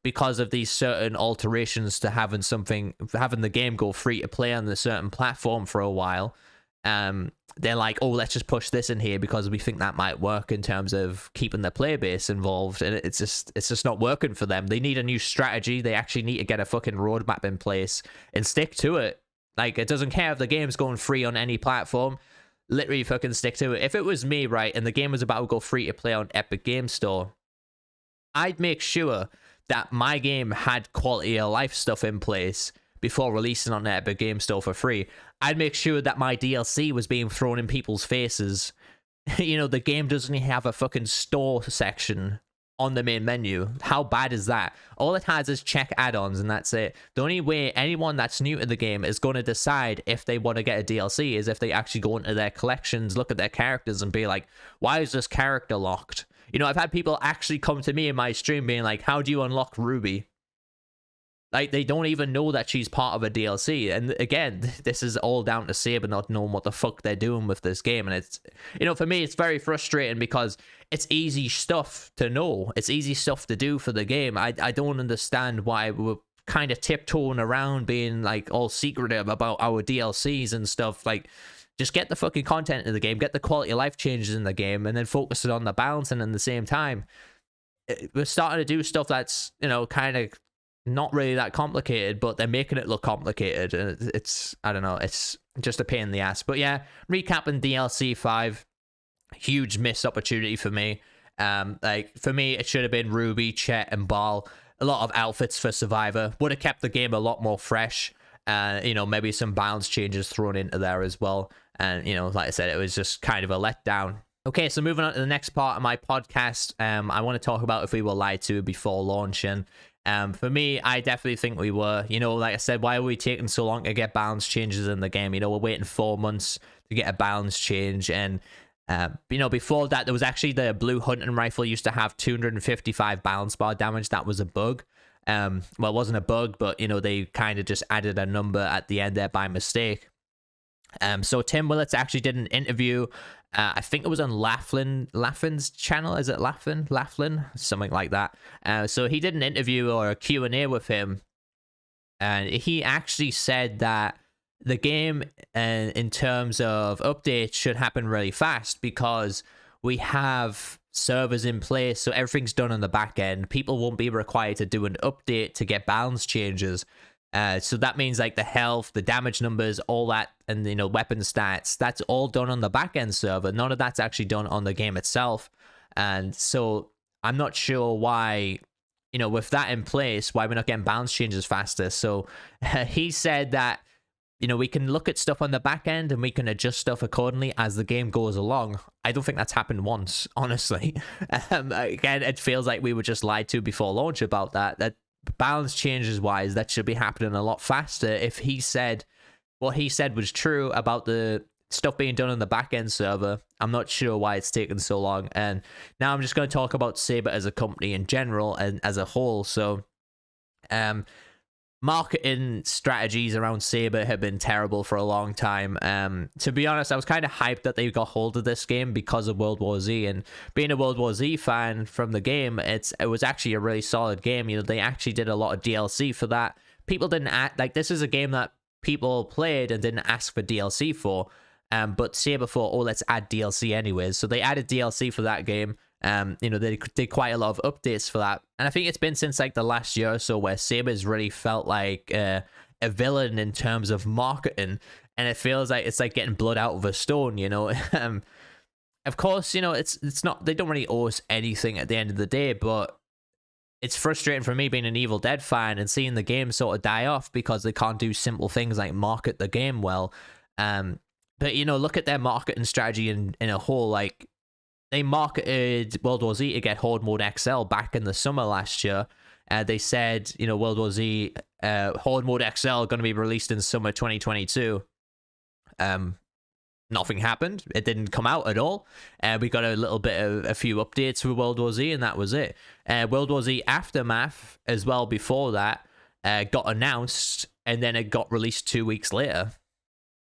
S1: because of these certain alterations to having the game go free to play on a certain platform for a while, they're like, oh, let's just push this in here because we think that might work in terms of keeping the player base involved, and it's just not working for them. They need a new strategy. They actually need to get a fucking roadmap in place and stick to it. Like, it doesn't care if the game's going free on any platform. Literally fucking stick to it. If it was me, right, and the game was about to go free to play on Epic Games Store, I'd make sure that my game had quality of life stuff in place before releasing on the Epic Games Store for free. I'd make sure that my DLC was being thrown in people's faces. You know, the game doesn't have a fucking store section on the main menu. How bad is that? All it has is check add-ons, and that's it. The only way anyone that's new to the game is going to decide if they want to get a DLC is if they actually go into their collections, look at their characters, and be like, why is this character locked? You know, I've had people actually come to me in my stream being like, how do you unlock Ruby? Like, they don't even know that she's part of a DLC. And again, this is all down to Saber not knowing what the fuck they're doing with this game. And it's, you know, for me, it's very frustrating because it's easy stuff to know. It's easy stuff to do for the game. I don't understand why we're kind of tiptoeing around being, like, all secretive about our DLCs and stuff. Like, just get the fucking content in the game, get the quality of life changes in the game, and then focus it on the balance. And at the same time, we're starting to do stuff that's, you know, kind of not really that complicated, but they're making it look complicated, and it's, I don't know, it's just a pain in the ass. But yeah, recapping DLC 5, huge missed opportunity for me. Like, for me, it should have been Ruby, Chet, and Ball. A lot of outfits for Survivor would have kept the game a lot more fresh. You know, maybe some balance changes thrown into there as well. And, you know, like I said, it was just kind of a letdown. Okay, so moving on to the next part of my podcast, I want to talk about if we were lied to before launch. And for me, I definitely think we were. You know, like I said, why are we taking so long to get balance changes in the game? You know, we're waiting 4 months to get a balance change. And, you know, before that, there was actually the blue hunting rifle used to have 255 balance bar damage. That was a bug. Well, it wasn't a bug, but, you know, they kind of just added a number at the end there by mistake. So Tim Willits actually did an interview. I think it was on Laflin's channel. Is it Laflin? Something like that. So he did an interview or a Q&A with him. And he actually said that the game, in terms of updates, should happen really fast because we have servers in place. So everything's done on the back end. People won't be required to do an update to get balance changes. So that means, like, the health, the damage numbers, all that, and, you know, weapon stats, that's all done on the back-end server. None of that's actually done on the game itself. And so I'm not sure why, you know, with that in place, why we're not getting balance changes faster. So he said that, you know, we can look at stuff on the back end and we can adjust stuff accordingly as the game goes along. I don't think that's happened once, honestly. Again, it feels like we were just lied to before launch about that balance changes wise, that should be happening a lot faster. If he said what he said was true about the stuff being done on the back-end server, I'm not sure why it's taken so long. And now I'm just going to talk about Saber as a company in general and as a whole. So marketing strategies around Saber have been terrible for a long time. To be honest, I was kind of hyped that they got hold of this game because of World War Z, and being a World War Z fan from the game, it was actually a really solid game. You know, they actually did a lot of DLC for that. People didn't act like this is a game that people played and didn't ask for DLC for. But Saber thought, oh, let's add DLC anyways. So they added DLC for that game. You know, they did quite a lot of updates for that. And I think it's been since, like, the last year or so where Saber's really felt like a villain in terms of marketing. And it feels like it's like getting blood out of a stone, you know. Of course, you know, it's not, they don't really owe us anything at the end of the day, but it's frustrating for me being an Evil Dead fan and seeing the game sort of die off because they can't do simple things like market the game well. But, you know, look at their marketing strategy in a whole. Like, they marketed World War Z to get Horde Mode XL back in the summer last year. They said, you know, World War Z, Horde Mode XL going to be released in summer 2022. Nothing happened. It didn't come out at all. We got a few updates for World War Z, and that was it. World War Z Aftermath as well before that got announced, and then it got released 2 weeks later.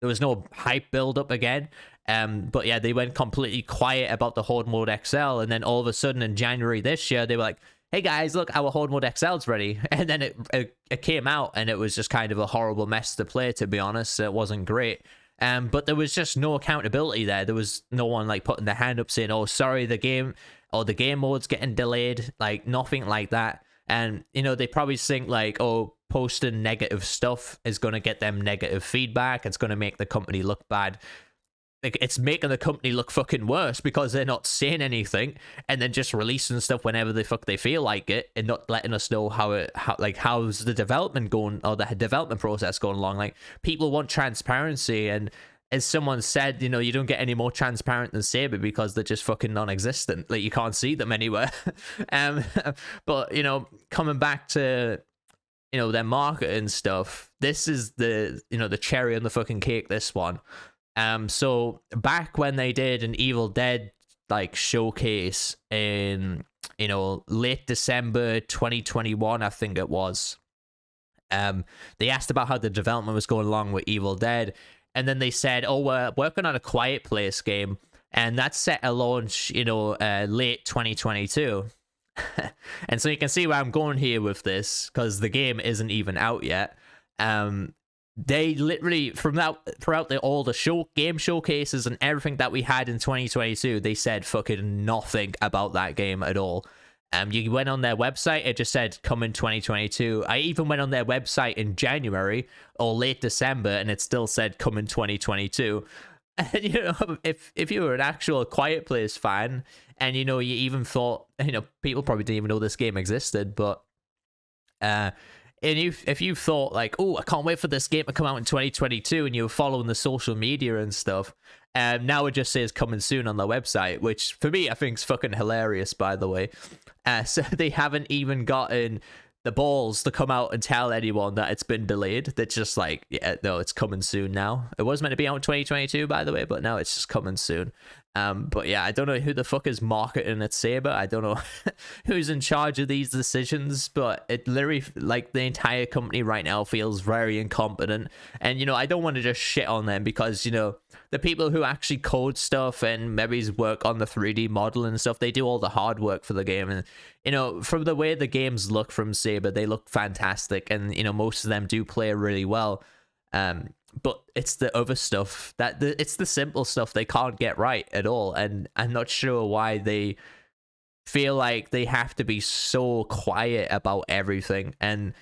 S1: There was no hype build up again. But yeah, they went completely quiet about the Horde Mode XL, and then all of a sudden in January this year, they were like, hey guys, look, our Horde Mode XL's ready. And then it came out, and it was just kind of a horrible mess to play, to be honest. It wasn't great. But there was just no accountability there. There was no one, like, putting their hand up saying, oh, sorry, the game mode's getting delayed. Like, nothing like that. And, you know, they probably think, like, oh, posting negative stuff is going to get them negative feedback. It's going to make the company look bad. Like, it's making the company look fucking worse because they're not saying anything and then just releasing stuff whenever the fuck they feel like it and not letting us know how's the development going, or the development process going along. Like, people want transparency, and as someone said, you know, you don't get any more transparent than Saber because they're just fucking non-existent. Like, you can't see them anywhere. um, but, you know, coming back to, you know, their marketing stuff, this is the, you know, the cherry on the fucking cake, this one. So back when they did an Evil Dead like showcase in, you know, late December 2021, I think it was, they asked about how the development was going along with Evil Dead, and then they said, oh, we're working on a Quiet Place game, and that's set to launch, you know, late 2022. And so you can see where I'm going here with this, because the game isn't even out yet. They literally, throughout all the game showcases and everything that we had in 2022, they said fucking nothing about that game at all. You went on their website, it just said come in 2022. I even went on their website in January or late December, and it still said come in 2022. And, you know, if you were an actual Quiet Place fan, and, you know, you even thought, you know, people probably didn't even know this game existed, but and if you thought like, oh, I can't wait for this game to come out in 2022, and you were following the social media and stuff, now it just says coming soon on their website, which for me I think is fucking hilarious, by the way. So they haven't even gotten the balls to come out and tell anyone that it's been delayed. They're just like, yeah, no, it's coming soon now. It was meant to be out in 2022, by the way, but now it's just coming soon. But yeah, I don't know who the fuck is marketing at Saber. I don't know who's in charge of these decisions, but it literally, like, the entire company right now feels very incompetent. And, you know, I don't want to just shit on them, because, you know, the people who actually code stuff and maybe work on the 3D model and stuff, they do all the hard work for the game. And, you know, from the way the games look from Saber, they look fantastic. And, you know, most of them do play really well. But it's the other stuff it's the simple stuff they can't get right at all. And I'm not sure why they feel like they have to be so quiet about everything. And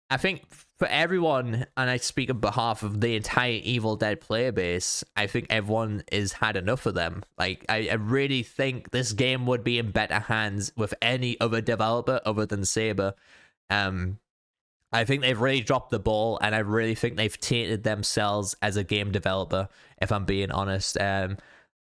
S1: I think for everyone, and I speak on behalf of the entire Evil Dead player base, I think everyone has had enough of them. Like, I really think this game would be in better hands with any other developer other than Saber. I think they've really dropped the ball, and I really think they've tainted themselves as a game developer, if I'm being honest.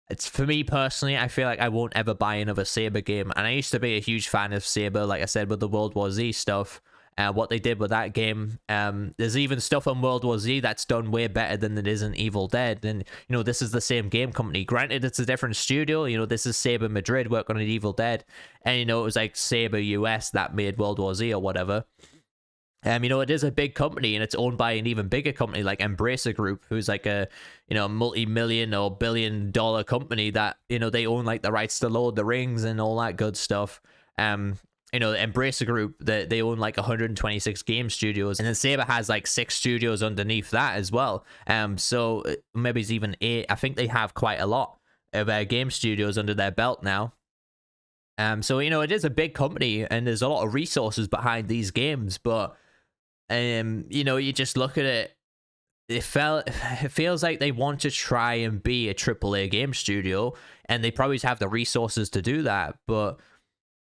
S1: It's, for me personally, I feel like I won't ever buy another Saber game, and I used to be a huge fan of Saber, like I said, with the World War Z stuff. What they did with that game, there's even stuff on World War Z that's done way better than it is in Evil Dead. And, you know, this is the same game company. Granted, it's a different studio. You know, this is Saber Madrid working on Evil Dead, and, you know, it was like Saber US that made World War Z or whatever. You know, it is a big company, and it's owned by an even bigger company like Embracer Group, who's like a, you know, multi-million or billion-dollar company that, you know, they own like the rights to Lord of the Rings and all that good stuff. You know, the Embracer Group, they own like 126 game studios, and then Saber has like 6 studios underneath that as well. So maybe it's even 8. I think they have quite a lot of game studios under their belt now. So, you know, it is a big company, and there's a lot of resources behind these games, but you know, you just look at it, it feels like they want to try and be a AAA game studio, and they probably have the resources to do that, but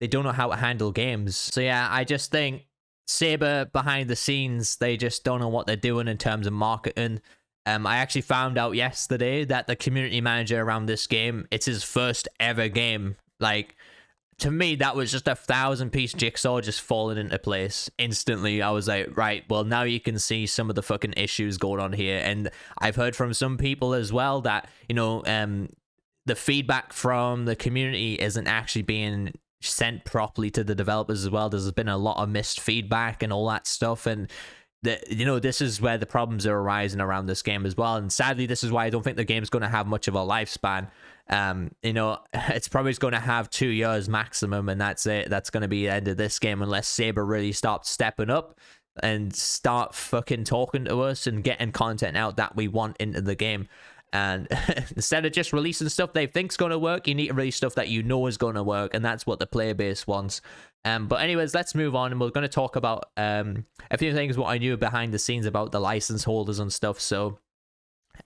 S1: they don't know how to handle games. So yeah, I just think Saber behind the scenes, they just don't know what they're doing in terms of marketing. I actually found out yesterday that the community manager around this game, it's his first ever game. Like, to me, that was just a 1,000-piece jigsaw just falling into place instantly. I was like, right, well, now you can see some of the fucking issues going on here. And I've heard from some people as well that, you know, the feedback from the community isn't actually being sent properly to the developers as well. There's been a lot of missed feedback and all that stuff, and you know, this is where the problems are arising around this game as well. And sadly, this is why I don't think the game's going to have much of a lifespan. You know, it's probably going to have 2 years maximum, and that's it. That's going to be the end of this game, unless Saber really starts stepping up and start fucking talking to us and getting content out that we want into the game. And instead of just releasing stuff they think's going to work, you need to release stuff that you know is going to work, and that's what the player base wants. But anyways, let's move on, and we're going to talk about a few things what I knew behind the scenes about the license holders and stuff. So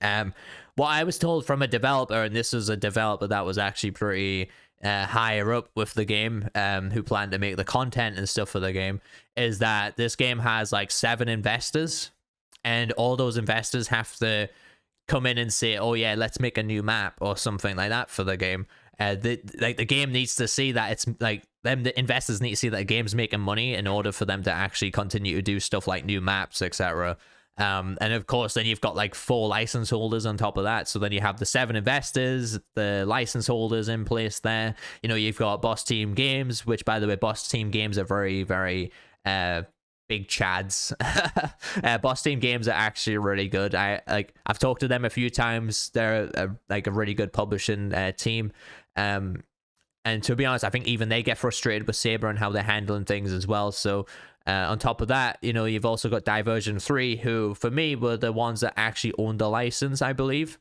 S1: what I was told from a developer, and this is a developer that was actually pretty higher up with the game, who planned to make the content and stuff for the game, is that this game has like 7 investors, and all those investors have to come in and say, oh yeah, let's make a new map or something like that for the game. The game needs to see that it's like them, the investors need to see that the game's making money in order for them to actually continue to do stuff like new maps, etc. And of course, then you've got like 4 license holders on top of that. So then you have the 7 investors, the license holders in place there. You know, you've got Boss Team Games, which, by the way, Boss Team Games are very, very big chads. Boss Team Games are actually really good. I've talked to them a few times. They're like a really good publishing team. And to be honest, I think even they get frustrated with Saber and how they're handling things as well. So on top of that, you know, you've also got Diversion 3, who for me were the ones that actually owned the license, I believe.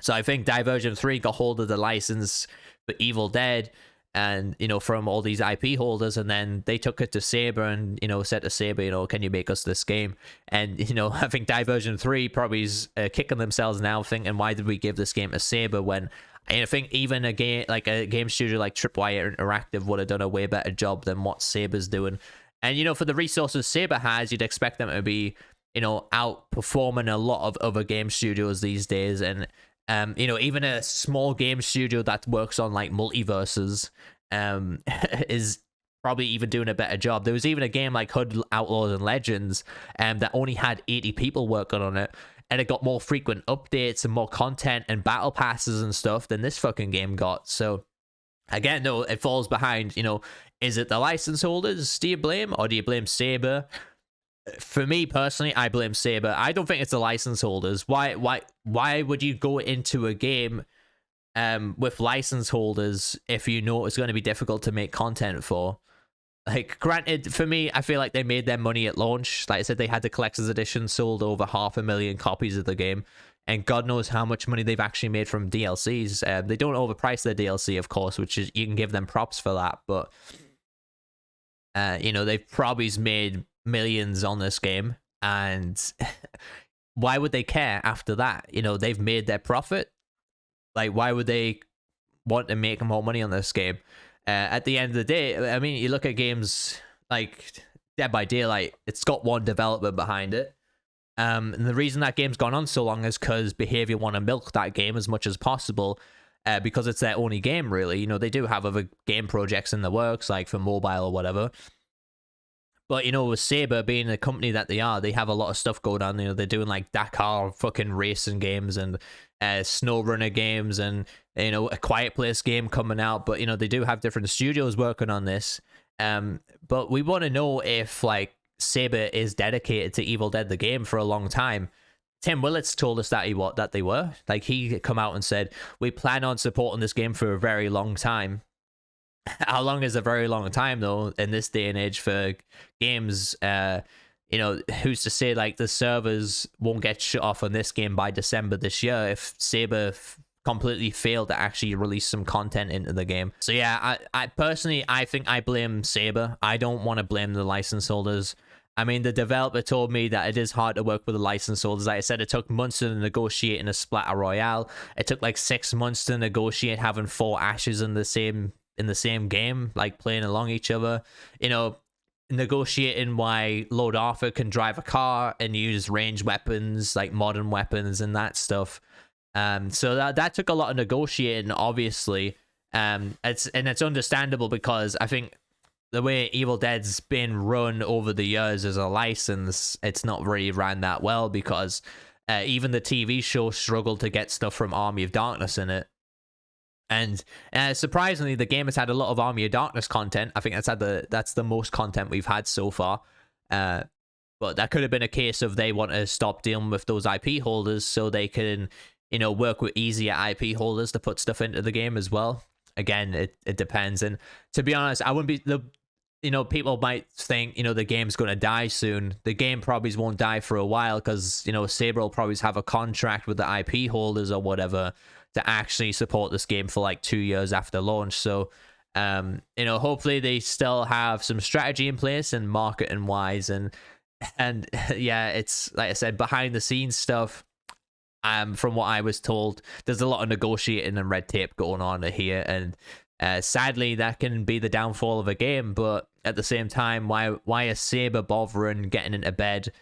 S1: So I think Diversion 3 got hold of the license for Evil Dead, and, you know, from all these IP holders, and then they took it to Saber and, you know, said to Saber, you know, can you make us this game? And, you know, I think Diversion 3 probably is kicking themselves now, thinking, why did we give this game to Saber when I think even a game studio like Tripwire Interactive would have done a way better job than what Saber's doing. And, you know, for the resources Saber has, you'd expect them to be, you know, outperforming a lot of other game studios these days. And, you know, even a small game studio that works on like multiverses is probably even doing a better job. There was even a game like Hood Outlaws and Legends that only had 80 people working on it. And it got more frequent updates and more content and battle passes and stuff than this fucking game got. So, again, no, it falls behind, you know, is it the license holders do you blame, or do you blame Saber? For me personally, I blame Saber. I don't think it's the license holders. Why would you go into a game with license holders if you know it's going to be difficult to make content for? Like, granted, for me, I feel like they made their money at launch. Like I said, they had the collector's edition, sold over 500,000 copies of the game, and God knows how much money they've actually made from DLCs. They don't overprice their DLC, of course, which is, you can give them props for that, but you know, they've probably made millions on this game, and why would they care after that? You know, they've made their profit. Like, why would they want to make more money on this game? At the end of the day, I mean, you look at games like Dead by Daylight, it's got one developer behind it. And the reason that game's gone on so long is because Behavior want to milk that game as much as possible, because it's their only game, really. You know, they do have other game projects in the works, like for mobile or whatever. But, you know, with Saber being the company that they are, they have a lot of stuff going on. You know, they're doing like Dakar fucking racing games and SnowRunner games and, you know, a Quiet Place game coming out. But, you know, they do have different studios working on this. But we want to know if, like, Saber is dedicated to Evil Dead the game for a long time. Tim Willits told us that they were. Like, he come out and said, we plan on supporting this game for a very long time. How long is a very long time, though, in this day and age for games? You know, who's to say, like, the servers won't get shut off on this game by December this year if Saber completely failed to actually release some content into the game. So yeah, I personally, I think I blame Saber. I don't want to blame the license holders. I mean, the developer told me that it is hard to work with the license holders. Like I said, it took months to negotiate in a Splatter Royale. It took like 6 months to negotiate having 4 Ashes in the same game, like playing along each other. You know, negotiating why Lord Arthur can drive a car and use ranged weapons, like modern weapons and that stuff. So that took a lot of negotiating, obviously. It's understandable, because I think the way Evil Dead's been run over the years as a license, it's not really ran that well, because even the TV show struggled to get stuff from Army of Darkness in it. And surprisingly, the game has had a lot of Army of Darkness content. I think that's the most content we've had so far. But that could have been a case of they want to stop dealing with those IP holders so they can, you know, work with easier IP holders to put stuff into the game as well. Again, it depends. And to be honest, I wouldn't be you know, people might think, you know, the game's going to die soon. The game probably won't die for a while, because, you know, Saber will probably have a contract with the IP holders or whatever to actually support this game for like 2 years after launch. So, you know, hopefully they still have some strategy in place and marketing wise. And yeah, it's like I said, behind the scenes stuff. From what I was told, there's a lot of negotiating and red tape going on here, and sadly that can be the downfall of a game. But at the same time, why is Saber bothering getting into bed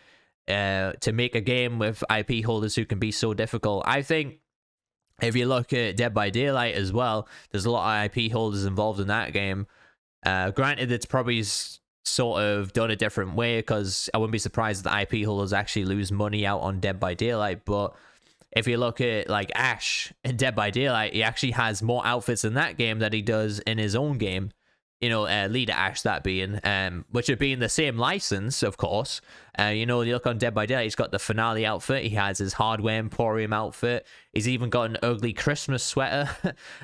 S1: to make a game with IP holders who can be so difficult. I think if you look at Dead by Daylight as well, there's a lot of IP holders involved in that game. Granted, it's probably sort of done a different way, because I wouldn't be surprised that IP holders actually lose money out on Dead by Daylight. But if you look at like Ash in Dead by Daylight, he actually has more outfits in that game than he does in his own game. You know, Leader Ash, that being, which would be in the same license, of course. You know, you look on Dead by Daylight, he's got the finale outfit, he has his Hardware Emporium outfit, he's even got an ugly Christmas sweater.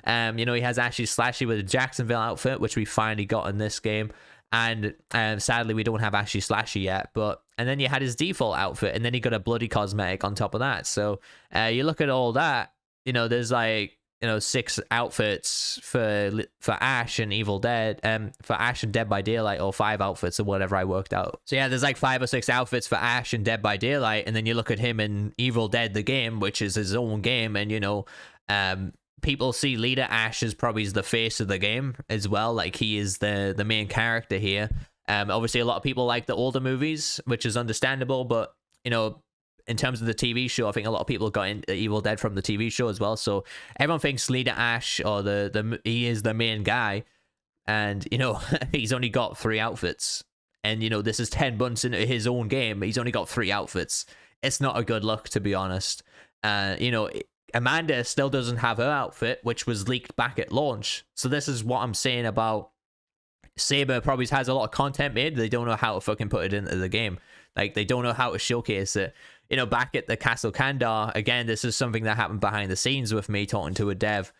S1: You know, he has Ashley Slashy with a Jacksonville outfit, which we finally got in this game. And sadly, we don't have Ashley Slashy yet. And then you had his default outfit, and then he got a bloody cosmetic on top of that. So you look at all that, you know, there's like, you know, 6 outfits for Ash and Evil Dead, for Ash and Dead by Daylight, or 5 outfits or whatever I worked out. So yeah, there's like 5 or 6 outfits for Ash and Dead by Daylight, and then you look at him in Evil Dead the game, which is his own game, and you know, people see Leader Ash as probably the face of the game as well. Like, he is the main character here. Obviously a lot of people like the older movies, which is understandable, but you know, in terms of the TV show, I think a lot of people got into Evil Dead from the TV show as well. So everyone thinks Leader Ash, or he is the main guy. And, you know, he's only got 3 outfits. And, you know, this is 10 months into his own game. He's only got 3 outfits. It's not a good look, to be honest. You know, Amanda still doesn't have her outfit, which was leaked back at launch. So this is what I'm saying about Saber probably has a lot of content made. They don't know how to fucking put it into the game. Like, they don't know how to showcase it. You know, back at the Castle Kandar, again, this is something that happened behind the scenes with me talking to a dev.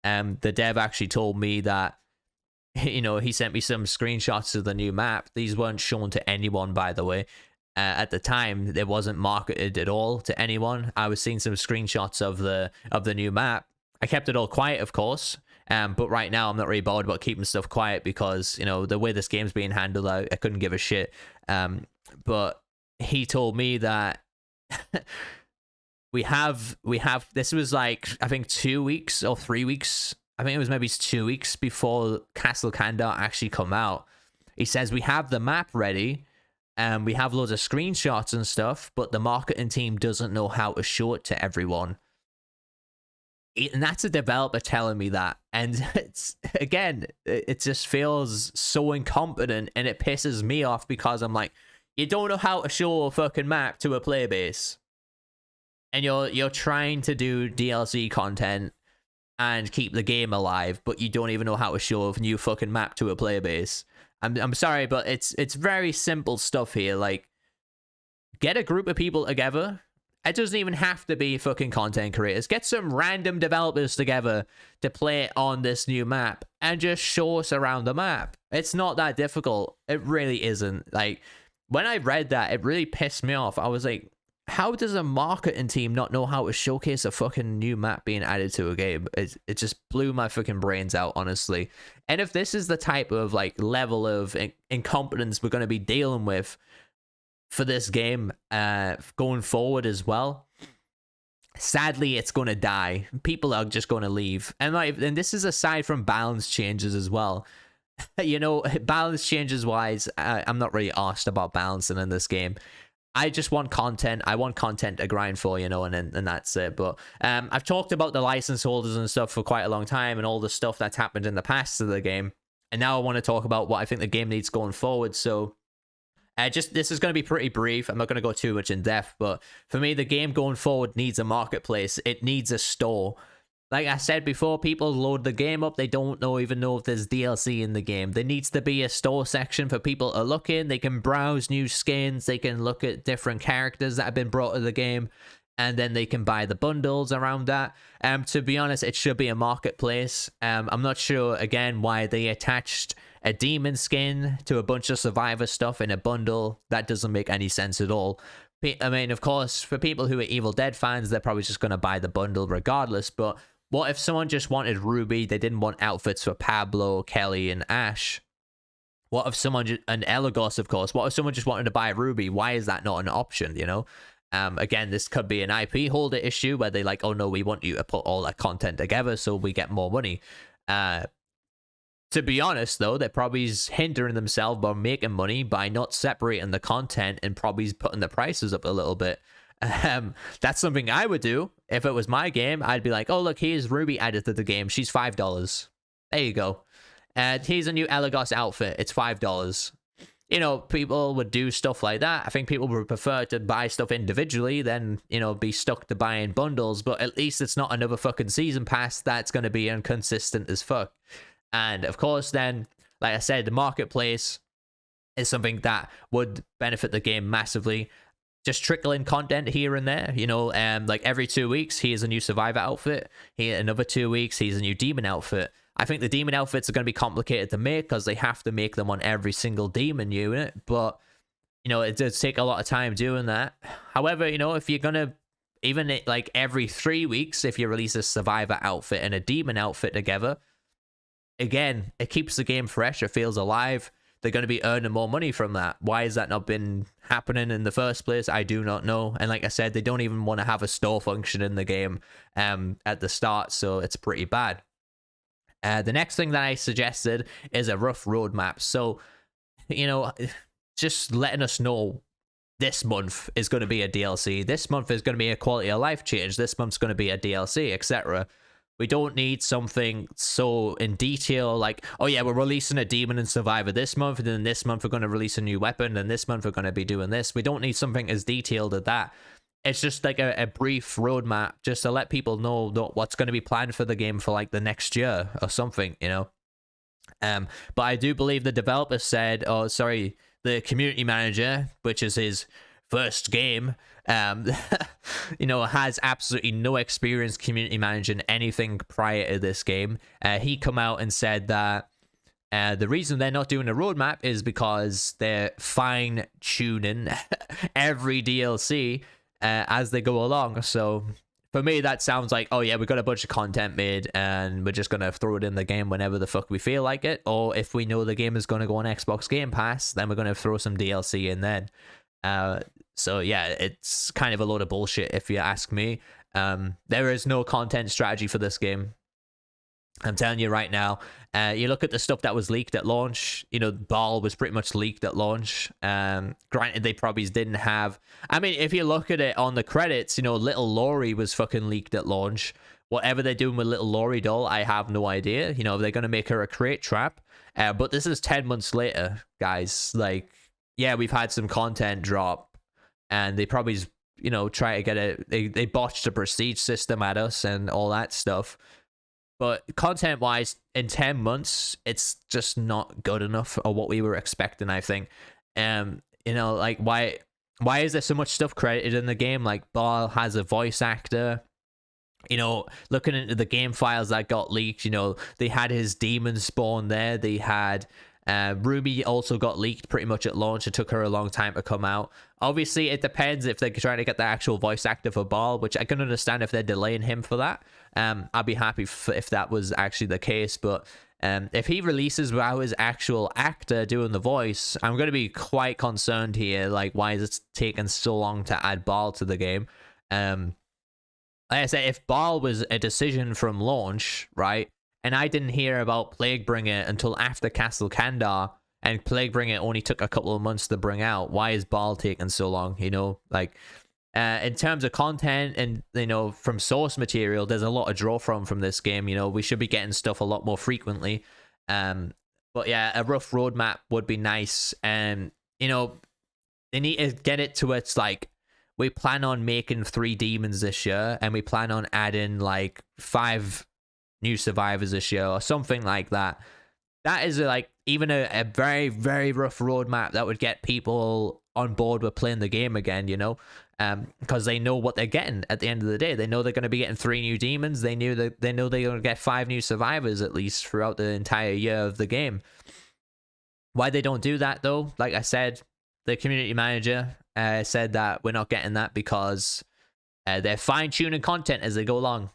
S1: The dev actually told me that, you know, he sent me some screenshots of the new map. These weren't shown to anyone, by the way. At the time, it wasn't marketed at all to anyone. I was seeing some screenshots of the new map. I kept it all quiet, of course. But right now, I'm not really bothered about keeping stuff quiet, because, you know, the way this game's being handled, I couldn't give a shit. But he told me that we have this was like, I think 2 weeks or 3 weeks, I think it was maybe 2 weeks before Castle Kandar actually come out. He says we have the map ready, and we have loads of screenshots and stuff, but the marketing team doesn't know how to show it to everyone. And that's a developer telling me that. And it's, again, it just feels so incompetent, and it pisses me off, because I'm like, you don't know how to show a fucking map to a player base, and you're trying to do DLC content and keep the game alive, but you don't even know how to show a new fucking map to a player base. I'm sorry, but it's very simple stuff here. Like, get a group of people together. It doesn't even have to be fucking content creators. Get some random developers together to play on this new map, and just show us around the map. It's not that difficult. It really isn't. Like, when I read that, it really pissed me off. I was like, how does a marketing team not know how to showcase a fucking new map being added to a game? It just blew my fucking brains out, honestly. And if this is the type of like level of incompetence we're going to be dealing with for this game going forward as well, sadly, it's going to die. People are just going to leave. And this is aside from balance changes as well. You know, balance changes wise, I'm not really asked about balancing in this game. I just want content. I want content to grind for, you know, and that's it. But I've talked about the license holders and stuff for quite a long time, and all the stuff that's happened in the past of the game. And now I want to talk about what I think the game needs going forward. So this is going to be pretty brief. I'm not going to go too much in depth, but for me, the game going forward needs a marketplace. It needs a store. Like I said before, people load the game up, they don't even know if there's DLC in the game. There needs to be a store section for people to look in. They can browse new skins, they can look at different characters that have been brought to the game, and then they can buy the bundles around that. To be honest, it should be a marketplace. I'm not sure, again, why they attached a demon skin to a bunch of Survivor stuff in a bundle. That doesn't make any sense at all. I mean, of course, for people who are Evil Dead fans, they're probably just going to buy the bundle regardless, but what if someone just wanted Ruby? They didn't want outfits for Pablo, Kelly, and Ash. What if someone and Elagos, of course. What if someone just wanted to buy Ruby? Why is that not an option? You know. Again, this could be an IP holder issue where they like, oh no, we want you to put all that content together so we get more money. To be honest, though, they're probably hindering themselves by making money by not separating the content and probably putting the prices up a little bit. That's something I would do if it was my game. I'd be like, oh, look, here's Ruby added to the game. She's $5. There you go. And here's a new Elagos outfit. It's $5. You know, people would do stuff like that. I think people would prefer to buy stuff individually than, you know, be stuck to buying bundles. But at least it's not another fucking season pass that's going to be inconsistent as fuck. And of course, then, like I said, the marketplace is something that would benefit the game massively. Just trickling content here and there, you know, like every 2 weeks, here's a new Survivor outfit. Here, another 2 weeks, here's a new Demon outfit. I think the Demon outfits are going to be complicated to make because they have to make them on every single Demon unit. But, you know, it does take a lot of time doing that. However, you know, if you're going to, even like every 3 weeks, if you release a Survivor outfit and a Demon outfit together, again, it keeps the game fresh. It feels alive. They're going to be earning more money from that. Why has that not been happening in the first place? I do not know. And like I said, they don't even want to have a store function in the game at the start, so it's pretty bad. The next thing that I suggested is a rough roadmap. So, you know, just letting us know this month is going to be a DLC. This month is going to be a quality of life change. This month's going to be a DLC, etc. We don't need something so in detail like, oh yeah, we're releasing a Demon and Survivor this month, and then this month we're going to release a new weapon, and this month we're going to be doing this. We don't need something as detailed as that. It's just like a brief roadmap just to let people know what's going to be planned for the game for like the next year or something, you know. But I do believe the developer said, the community manager, which is his first game, you know, has absolutely no experience community managing anything prior to this game. He come out and said that the reason they're not doing a roadmap is because they're fine-tuning every DLC as they go along. So for me, that sounds like, oh yeah, we got a bunch of content made and we're just gonna throw it in the game whenever the fuck we feel like it. Or if we know the game is gonna go on Xbox Game Pass, then we're gonna throw some DLC in then. So yeah, it's kind of a load of bullshit if you ask me. There is no content strategy for this game. I'm telling you right now. You look at the stuff that was leaked at launch. You know, Ball was pretty much leaked at launch. Granted, they probably didn't have. I mean, if you look at it on the credits, you know, Little Laurie was fucking leaked at launch. Whatever they're doing with Little Laurie doll, I have no idea. You know, they're gonna make her a crate trap. But this is 10 months later, guys. Like, yeah, we've had some content drop, and they probably, you know, try to get it. They botched the prestige system at us and all that stuff. But content-wise, in 10 months, it's just not good enough or what we were expecting, I think. You know, like, why is there so much stuff credited in the game? Like, Ball has a voice actor. You know, looking into the game files that got leaked, you know, they had his demon spawn there. They had Ruby also got leaked pretty much at launch. It took her a long time to come out. Obviously, it depends if they're trying to get the actual voice actor for Ball, which I can understand if they're delaying him for that. I'd be happy if that was actually the case. But if he releases without his actual actor doing the voice, I'm going to be quite concerned here. Like, why is it taking so long to add Ball to the game? Like I said, if Ball was a decision from launch, right? And I didn't hear about Plaguebringer until after Castle Kandar, and Plaguebringer only took a couple of months to bring out. Why is Ball taking so long? You know, like, in terms of content and, you know, from source material, there's a lot to draw from this game. You know, we should be getting stuff a lot more frequently. But yeah, a rough roadmap would be nice. And, you know, they need to get it to it's like, we plan on making 3 demons this year, and we plan on adding like 5 new survivors this year or something like that. That is like even a very, very rough roadmap that would get people on board with playing the game again, you know, because they know what they're getting at the end of the day. They know they're going to be getting 3 new demons. They know they're going to get 5 new survivors at least throughout the entire year of the game. Why they don't do that though, like I said, the community manager said that we're not getting that because they're fine-tuning content as they go along.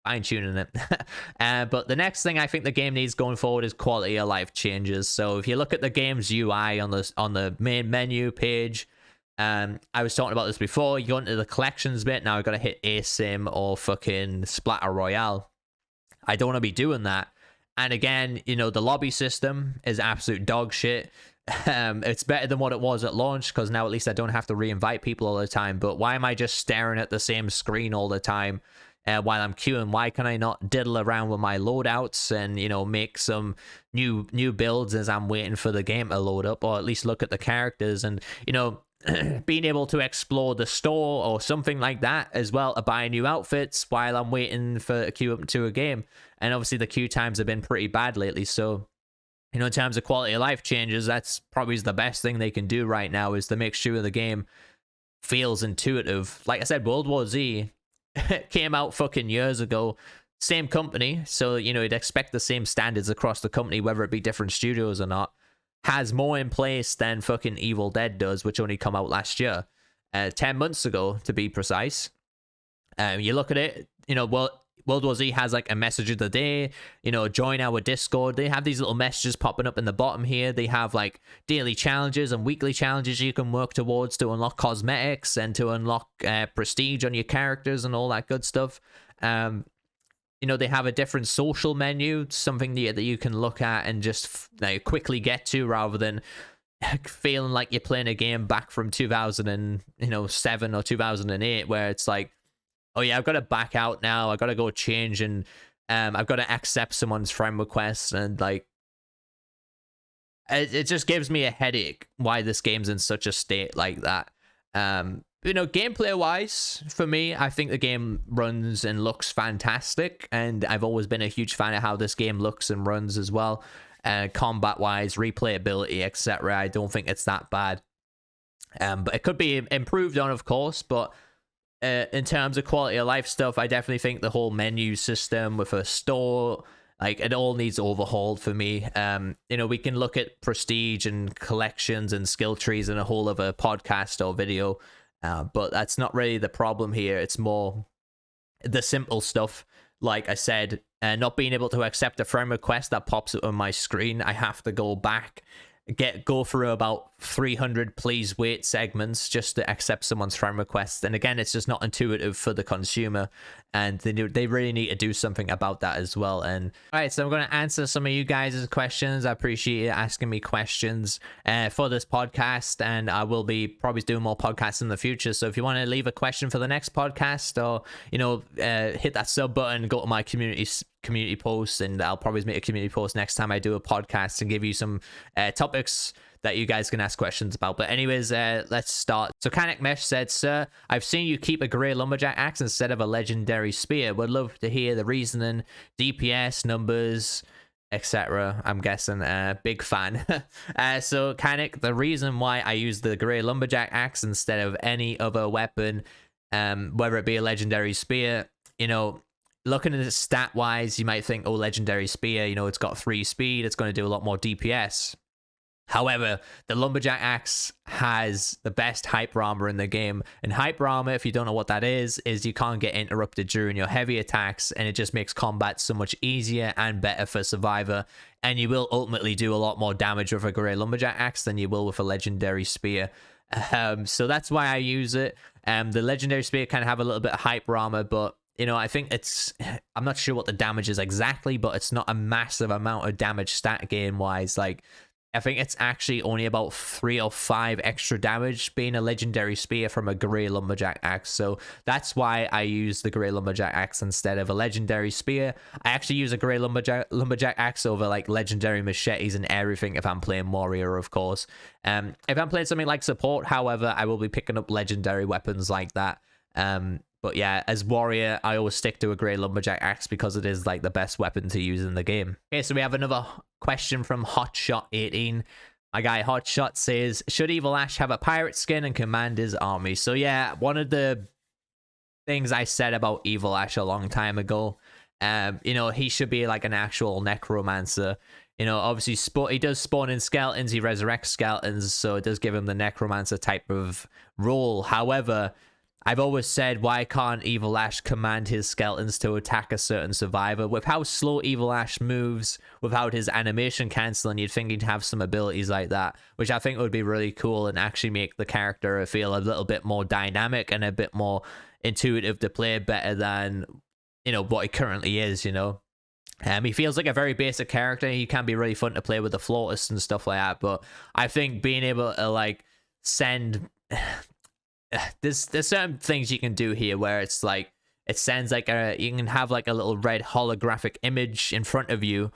S1: Fine-tuning it. But the next thing I think the game needs going forward is quality of life changes. So if you look at the game's UI on the main menu page, I was talking about this before. You go into the collections bit. Now I've got to hit ASIM or fucking Splatter Royale. I don't want to be doing that. And again, you know, the lobby system is absolute dog shit. It's better than what it was at launch, because now at least I don't have to re-invite people all the time. But why am I just staring at the same screen all the time while I'm queuing? Why can I not diddle around with my loadouts and, you know, make some new builds as I'm waiting for the game to load up, or at least look at the characters and, you know, being able to explore the store or something like that as well, to buy new outfits while I'm waiting for a queue up to a game. And obviously the queue times have been pretty bad lately, so, you know, in terms of quality of life changes, that's probably the best thing they can do right now, is to make sure the game feels intuitive. Like I said, World War Z came out fucking years ago, same company, so, you know, you'd expect the same standards across the company, whether it be different studios or not. Has more in place than fucking Evil Dead does, which only come out last year, 10 months ago to be precise. You look at it, you know, well, World War Z has like a message of the day, you know, join our Discord. They have these little messages popping up in the bottom here. They have like daily challenges and weekly challenges you can work towards to unlock cosmetics and to unlock prestige on your characters and all that good stuff. You know, they have a different social menu, something that you can look at and just like, quickly get to, rather than feeling like you're playing a game back from 2007 or 2008, where it's like, oh yeah, I've got to back out now, I've got to go change, and I've got to accept someone's friend request, and like, it just gives me a headache why this game's in such a state like that. You know, gameplay wise, for me, I think the game runs and looks fantastic, and I've always been a huge fan of how this game looks and runs as well. Combat wise, replayability, etc., I don't think it's that bad. But it could be improved on, of course. But in terms of quality of life stuff, I definitely think the whole menu system with a store, like, it all needs overhauled for me. You know, we can look at prestige and collections and skill trees in a whole other podcast or video. But that's not really the problem here. It's more the simple stuff. Like I said, not being able to accept a friend request that pops up on my screen. I have to go back, go through about 300 please wait segments just to accept someone's friend request. And again, it's just not intuitive for the consumer, and they really need to do something about that as well. And all right, so I'm going to answer some of you guys' questions. I appreciate you asking me questions for this podcast, and I will be probably doing more podcasts in the future. So if you want to leave a question for the next podcast, or, you know, hit that sub button, go to my community post, and I'll probably make a community post next time I do a podcast and give you some topics that you guys can ask questions about. But anyways, let's start. So Kanik Mesh said, sir, I've seen you keep a grey lumberjack axe instead of a legendary spear. Would love to hear the reasoning, DPS, numbers, etc. I'm guessing. Big fan. So Kanik, the reason why I use the grey lumberjack axe instead of any other weapon, whether it be a legendary spear, you know, looking at it stat wise, you might think, oh, legendary spear, you know, it's got 3 speed, it's going to do a lot more DPS. However, the lumberjack axe has the best hyper armor in the game, and hyper armor, if you don't know what that is you can't get interrupted during your heavy attacks, and it just makes combat so much easier and better for Survivor, and you will ultimately do a lot more damage with a grey lumberjack axe than you will with a legendary spear. So that's why I use it. The legendary spear can have a little bit of hyper armor, but you know, I think I'm not sure what the damage is exactly, but it's not a massive amount of damage stat gain wise. Like, I think it's actually only about 3 or 5 extra damage being a legendary spear from a grey lumberjack axe. So that's why I use the grey lumberjack axe instead of a legendary spear. I actually use a grey lumberjack axe over like legendary machetes and everything if I'm playing warrior, of course. If I'm playing something like support, however, I will be picking up legendary weapons like that. But yeah, as warrior, I always stick to a grey lumberjack axe because it is like the best weapon to use in the game. Okay, so we have another question from Hotshot18. My guy Hotshot says, should Evil Ash have a pirate skin and command his army? So yeah, one of the things I said about Evil Ash a long time ago, you know, he should be like an actual necromancer. You know, obviously he does spawn in skeletons, he resurrects skeletons, so it does give him the necromancer type of role. However, I've always said, why can't Evil Ash command his skeletons to attack a certain survivor? With how slow Evil Ash moves, without his animation cancelling, you'd think he'd have some abilities like that, which I think would be really cool and actually make the character feel a little bit more dynamic and a bit more intuitive to play better than, you know, what he currently is, you know? He feels like a very basic character. He can be really fun to play with the flautist and stuff like that. But I think being able to like send there's certain things you can do here where it's like it sends like you can have like a little red holographic image in front of you,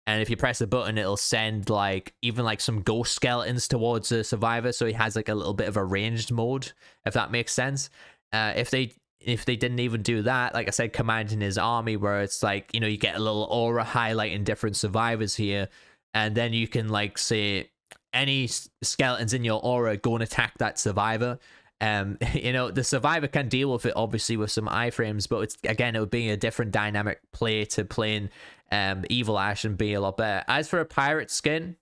S1: and if you press a button, it'll send like even like some ghost skeletons towards the survivor. So he has like a little bit of a ranged mode, if that makes sense. If they didn't even do that, like I said, commanding his army, where it's like, you know, you get a little aura highlighting different survivors here, and then you can like say any skeletons in your aura go and attack that survivor. You know, the survivor can deal with it obviously with some iframes, but it's again, it would be a different dynamic play to playing Evil Ash and be a lot better. As for a pirate skin,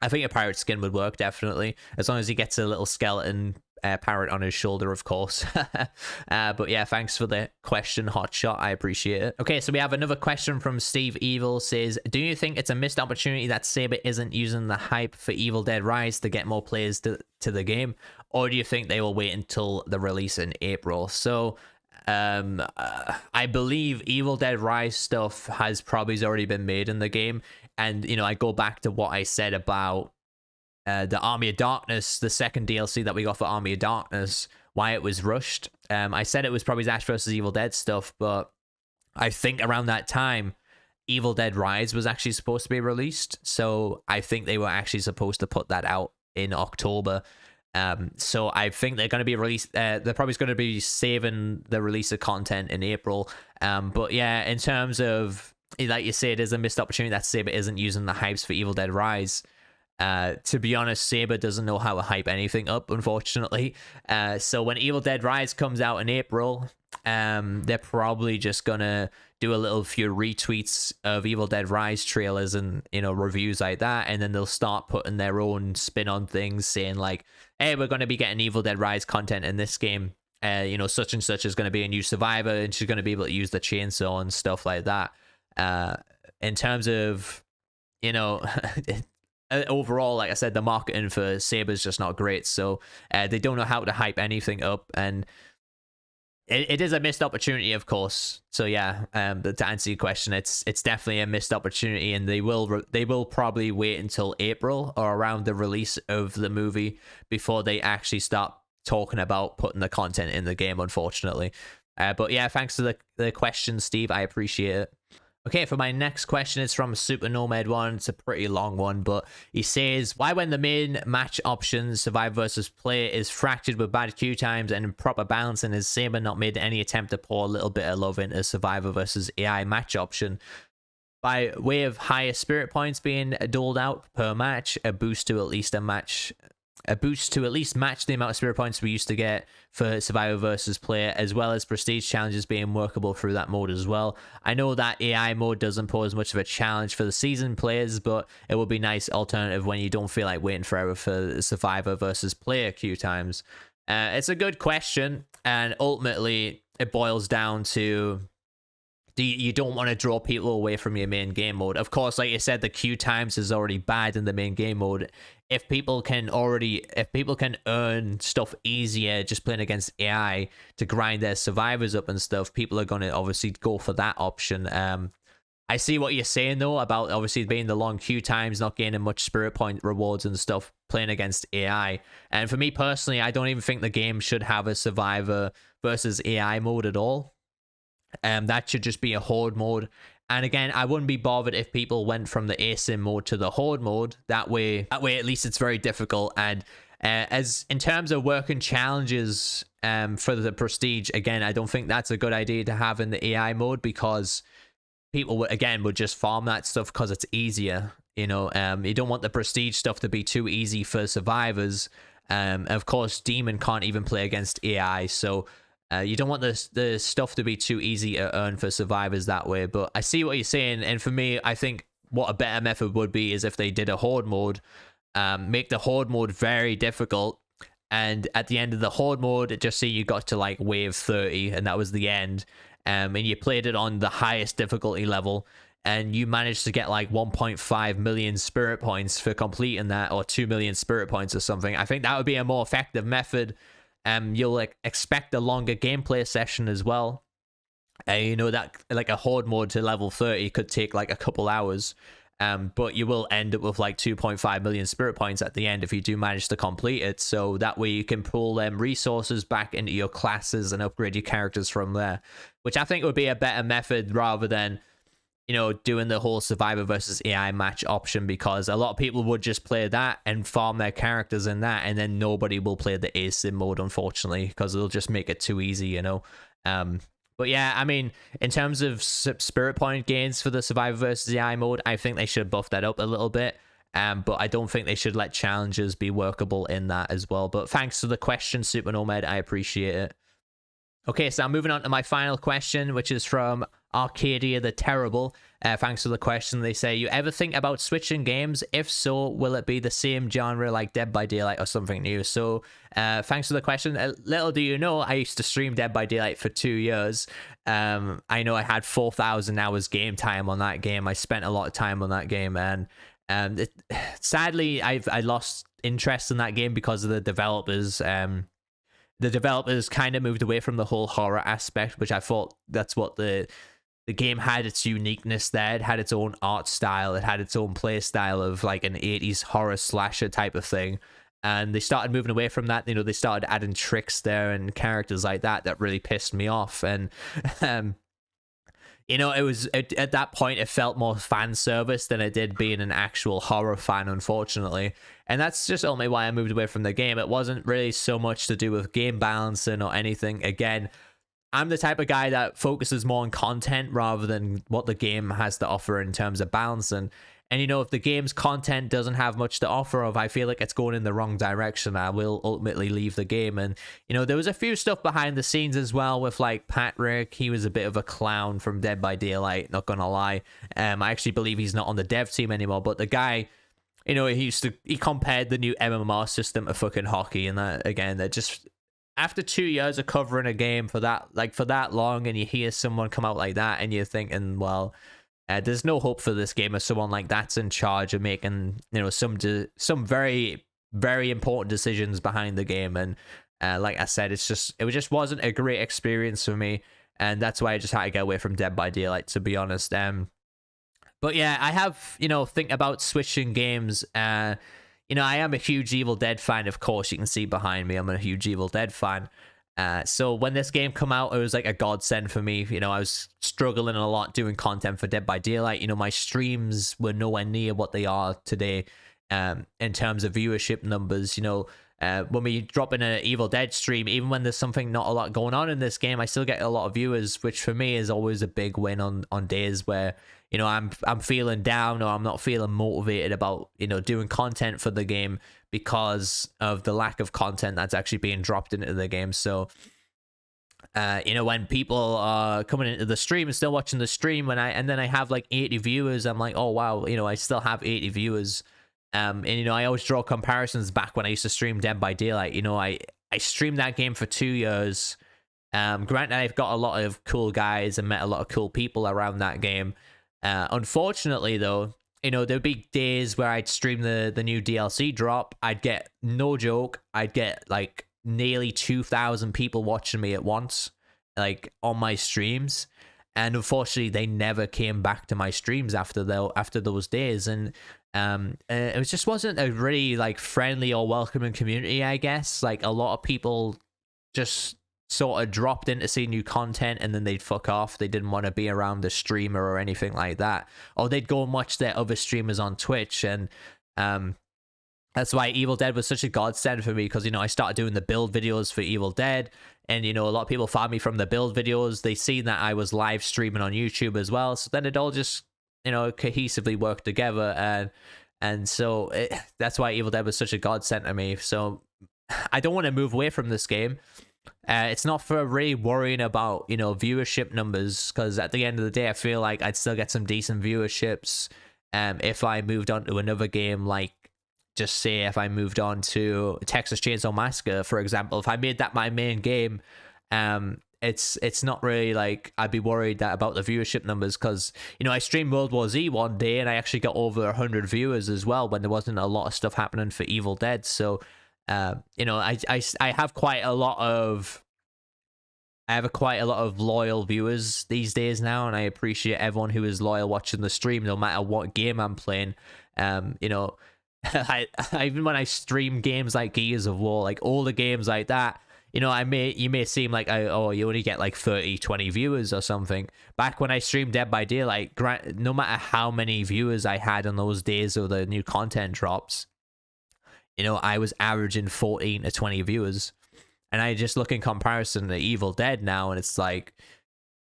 S1: I think a pirate skin would work definitely, as long as he gets a little skeleton parrot on his shoulder, of course. But yeah, thanks for the question, Hotshot. I appreciate it. Okay, so we have another question from Steve Evil. Says, do you think it's a missed opportunity that Saber isn't using the hype for Evil Dead Rise to get more players to the game, or do you think they will wait until the release in April? So I believe Evil Dead Rise stuff has probably already been made in the game, and you know, I go back to what I said about the Army of Darkness, the second DLC that we got for Army of Darkness, why it was rushed. I said it was probably Ash vs. Evil Dead stuff, but I think around that time, Evil Dead Rise was actually supposed to be released. So I think they were actually supposed to put that out in October. So I think they're going to be released. They're probably going to be saving the release of content in April. But yeah, in terms of, like you say, it is a missed opportunity that Saber isn't using the hypes for Evil Dead Rise. To be honest, Saber doesn't know how to hype anything up, unfortunately. So when Evil Dead Rise comes out in April, they're probably just gonna do a little few retweets of Evil Dead Rise trailers and, you know, reviews like that, and then they'll start putting their own spin on things, saying like, hey, we're going to be getting Evil Dead Rise content in this game. You know, such and such is going to be a new survivor, and she's going to be able to use the chainsaw and stuff like that. In terms of, you know, overall, like I said, the marketing for Saber is just not great, so they don't know how to hype anything up, and it is a missed opportunity, of course. So yeah, to answer your question, it's definitely a missed opportunity, and they will probably wait until April or around the release of the movie before they actually start talking about putting the content in the game, unfortunately. But yeah, thanks for the question, Steve. I appreciate it. Okay, for my next question, it's from Super Nomad 1. It's a pretty long one, but he says, why when the main match options, survive versus play, is fractured with bad queue times and improper balancing, has Saber not made any attempt to pour a little bit of love into survivor versus AI match option? By way of higher spirit points being doled out per match, a boost to at least match the amount of spirit points we used to get for survivor versus player, as well as prestige challenges being workable through that mode as well. I know that AI mode doesn't pose much of a challenge for the seasoned players, but it would be a nice alternative when you don't feel like waiting forever for survivor versus player queue times. It's a good question, and ultimately it boils down to, you don't want to draw people away from your main game mode. Of course, like you said, the queue times is already bad in the main game mode. If people can earn stuff easier just playing against AI to grind their survivors up and stuff, people are going to obviously go for that option. I see what you're saying though about obviously being the long queue times, not gaining much spirit point rewards and stuff playing against AI. And for me personally, I don't even think the game should have a survivor versus AI mode at all. That should just be a horde mode. And again, I wouldn't be bothered if people went from the asym mode to the horde mode. That way at least it's very difficult. And as in terms of working challenges for the prestige, again, I don't think that's a good idea to have in the AI mode, because people would just farm that stuff because it's easier. You know, you don't want the prestige stuff to be too easy for survivors. Of course, Demon can't even play against AI, so you don't want the stuff to be too easy to earn for survivors that way. But I see what you're saying, and for me, I think what a better method would be is if they did a horde mode, make the horde mode very difficult, and at the end of the horde mode, just say you got to like wave 30 and that was the end, and you played it on the highest difficulty level, and you managed to get like 1.5 million spirit points for completing that, or 2 million spirit points or something. I think that would be a more effective method. You'll like expect a longer gameplay session as well. You know that like a horde mode to level 30 could take like a couple hours. But you will end up with like 2.5 million spirit points at the end if you do manage to complete it. So that way you can pull them resources back into your classes and upgrade your characters from there, which I think would be a better method rather than, you know, doing the whole survivor versus AI match option, because a lot of people would just play that and farm their characters in that, and then nobody will play the ASIM mode, unfortunately, because it'll just make it too easy, you know. But yeah, I mean, in terms of spirit point gains for the survivor versus AI mode, I think they should buff that up a little bit. But I don't think they should let challenges be workable in that as well. But thanks for the question, Super Nomad. I appreciate it. Okay, so I'm moving on to my final question, which is from Arcadia the Terrible. Thanks for the question. They say, you ever think about switching games? If so, will it be the same genre like Dead by Daylight or something new? So thanks for the question. Little do you know, I used to stream Dead by Daylight for 2 years. I know I had 4,000 hours game time on that game. I spent a lot of time on that game, and sadly, I lost interest in that game because of the developers. The developers kind of moved away from the whole horror aspect, which I thought that's what the game had its uniqueness there. It had its own art style. It had its own play style of like an 80s horror slasher type of thing. And they started moving away from that. You know, they started adding tricks there and characters like that really pissed me off. And, you know, it was at that point, it felt more fan service than it did being an actual horror fan, unfortunately. And that's just only why I moved away from the game. It wasn't really so much to do with game balancing or anything. Again, I'm the type of guy that focuses more on content rather than what the game has to offer in terms of balancing. And, you know, if the game's content doesn't have much to offer, or if I feel like it's going in the wrong direction, I will ultimately leave the game. And, you know, there was a few stuff behind the scenes as well with, like, Patrick. He was a bit of a clown from Dead by Daylight, not gonna lie. I actually believe he's not on the dev team anymore, but the guy, you know, he compared the new MMR system to fucking hockey, and that, again, that just, after 2 years of covering a game for that long, and you hear someone come out like that, and you're thinking, well, there's no hope for this game if someone like that's in charge of making, you know, some very, very important decisions behind the game. And like I said, it just wasn't a great experience for me, and that's why I just had to get away from Dead by Daylight, to be honest. But yeah, I have, you know, think about switching games. You know, I am a huge Evil Dead fan, of course. You can see behind me, I'm a huge Evil Dead fan. So when this game come out, it was like a godsend for me. You know, I was struggling a lot doing content for Dead by Daylight. You know, my streams were nowhere near what they are today in terms of viewership numbers. You know, when we drop in an Evil Dead stream, even when there's something not a lot going on in this game, I still get a lot of viewers, which for me is always a big win on days where, you know, I'm feeling down, or I'm not feeling motivated about, you know, doing content for the game because of the lack of content that's actually being dropped into the game. So, you know, when people are coming into the stream and still watching the stream, and then I have like 80 viewers, I'm like, oh wow, you know, I still have 80 viewers. And you know, I always draw comparisons back when I used to stream Dead by Daylight. You know, I streamed that game for 2 years. Granted, I've got a lot of cool guys and met a lot of cool people around that game. Unfortunately, though, you know, there'd be days where I'd stream the new DLC drop. I'd get, no joke, I'd get like nearly 2,000 people watching me at once, like on my streams. And unfortunately, they never came back to my streams after those days. And it just wasn't a really like friendly or welcoming community, I guess. Like a lot of people just sort of dropped in to see new content, and then they'd fuck off. They didn't want to be around the streamer or anything like that, or they'd go and watch their other streamers on Twitch. And that's why Evil Dead was such a godsend for me, because, you know, I started doing the build videos for Evil Dead, and, you know, a lot of people found me from the build videos. They seen that I was live streaming on YouTube as well, so then it all just, you know, cohesively worked together. And so that's why Evil Dead was such a godsend to me. So I don't want to move away from this game. It's not for really worrying about, you know, viewership numbers, because at the end of the day, I feel like I'd still get some decent viewerships if I moved on to another game, like, just say if I moved on to Texas Chainsaw Massacre, for example. If I made that my main game, it's not really like I'd be worried about the viewership numbers, because, you know, I streamed World War Z one day and I actually got over 100 viewers as well when there wasn't a lot of stuff happening for Evil Dead. So you know, I have quite a lot of I have quite a lot of loyal viewers these days now, and I appreciate everyone who is loyal watching the stream, no matter what game I'm playing. You know, even when I stream games like Gears of War, like all the games like that, you know, you may seem like, oh, you only get like 30, 20 viewers or something. Back when I streamed Dead by Daylight, no matter how many viewers I had on those days of the new content drops, you know, I was averaging 14 to 20 viewers. And I just look in comparison to Evil Dead now, and it's like,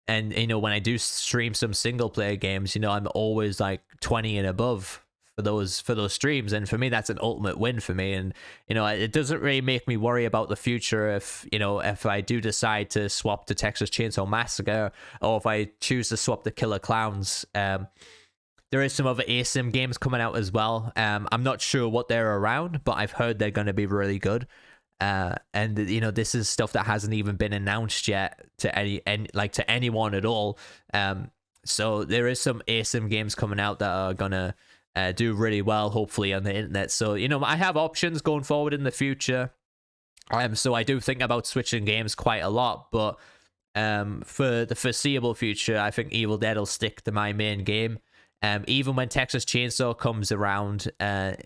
S1: and you know, when I do stream some single player games, you know, I'm always like 20 and above for those streams, and for me that's an ultimate win for me. And you know, it doesn't really make me worry about the future if, you know, if I do decide to swap to Texas Chainsaw Massacre, or if I choose to swap to Killer Clowns. There is some other ASIM games coming out as well. I'm not sure what they're around, but I've heard they're going to be really good. And you know, this is stuff that hasn't even been announced yet to to anyone at all. So there is some ASIM games coming out that are gonna do really well, hopefully, on the internet. So you know, I have options going forward in the future. So I do think about switching games quite a lot, but for the foreseeable future, I think Evil Dead will stick to my main game. Even when Texas Chainsaw comes around,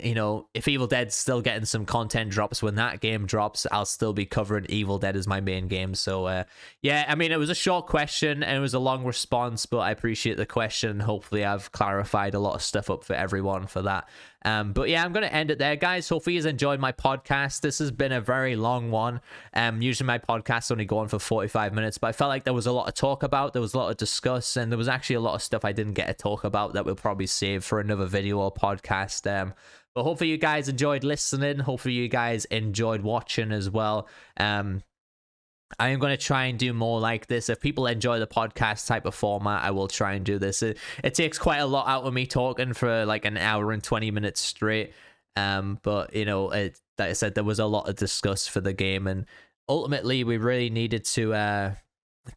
S1: you know, if Evil Dead's still getting some content drops when that game drops, I'll still be covering Evil Dead as my main game. So, yeah, I mean, it was a short question and it was a long response, but I appreciate the question. Hopefully I've clarified a lot of stuff up for everyone for that. But yeah, I'm going to end it there, guys. Hopefully you've enjoyed my podcast. This has been a very long one. Usually my podcasts only go on for 45 minutes, but I felt like there was a lot to talk about. There was a lot to discuss, and there was actually a lot of stuff I didn't get to talk about that we'll probably save for another video or podcast. But hopefully you guys enjoyed listening. Hopefully you guys enjoyed watching as well. I am going to try and do more like this. If people enjoy the podcast type of format, I will try and do this. It takes quite a lot out of me talking for like an hour and 20 minutes straight. But, you know, like I said, there was a lot to discuss for the game. And ultimately, we really needed to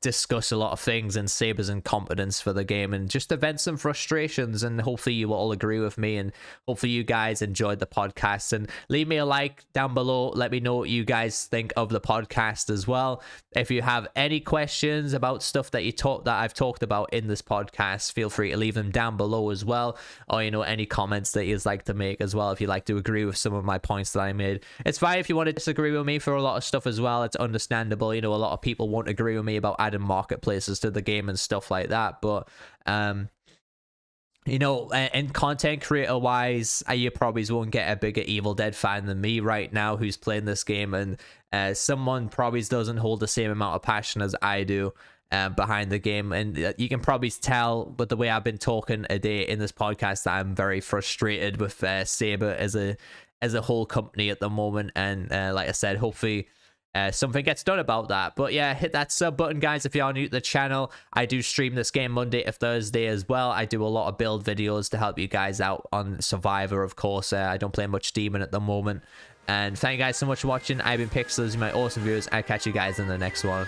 S1: discuss a lot of things and Saber's incompetence for the game, and just to vent some frustrations. And hopefully you will all agree with me, and hopefully you guys enjoyed the podcast. And leave me a like down below. Let me know what you guys think of the podcast as well. If you have any questions about stuff that I've talked about in this podcast, feel free to leave them down below as well, or you know, any comments that you'd like to make as well. If you'd like to agree with some of my points that I made, it's fine. If you want to disagree with me for a lot of stuff as well, it's understandable. You know, a lot of people won't agree with me about adding marketplaces to the game and stuff like that, but you know, and content creator wise, you probably won't get a bigger Evil Dead fan than me right now who's playing this game, and someone probably doesn't hold the same amount of passion as I do behind the game. And you can probably tell with the way I've been talking a day in this podcast that I'm very frustrated with Saber as a whole company at the moment. And like I said, hopefully something gets done about that. But yeah, hit that sub button, guys, if you are new to the channel. I do stream this game Monday to Thursday as well. I do a lot of build videos to help you guys out on Survivor, of course. I don't play much Demon at the moment. And thank you guys so much for watching. I've been Pixels, my awesome viewers. I'll catch you guys in the next one.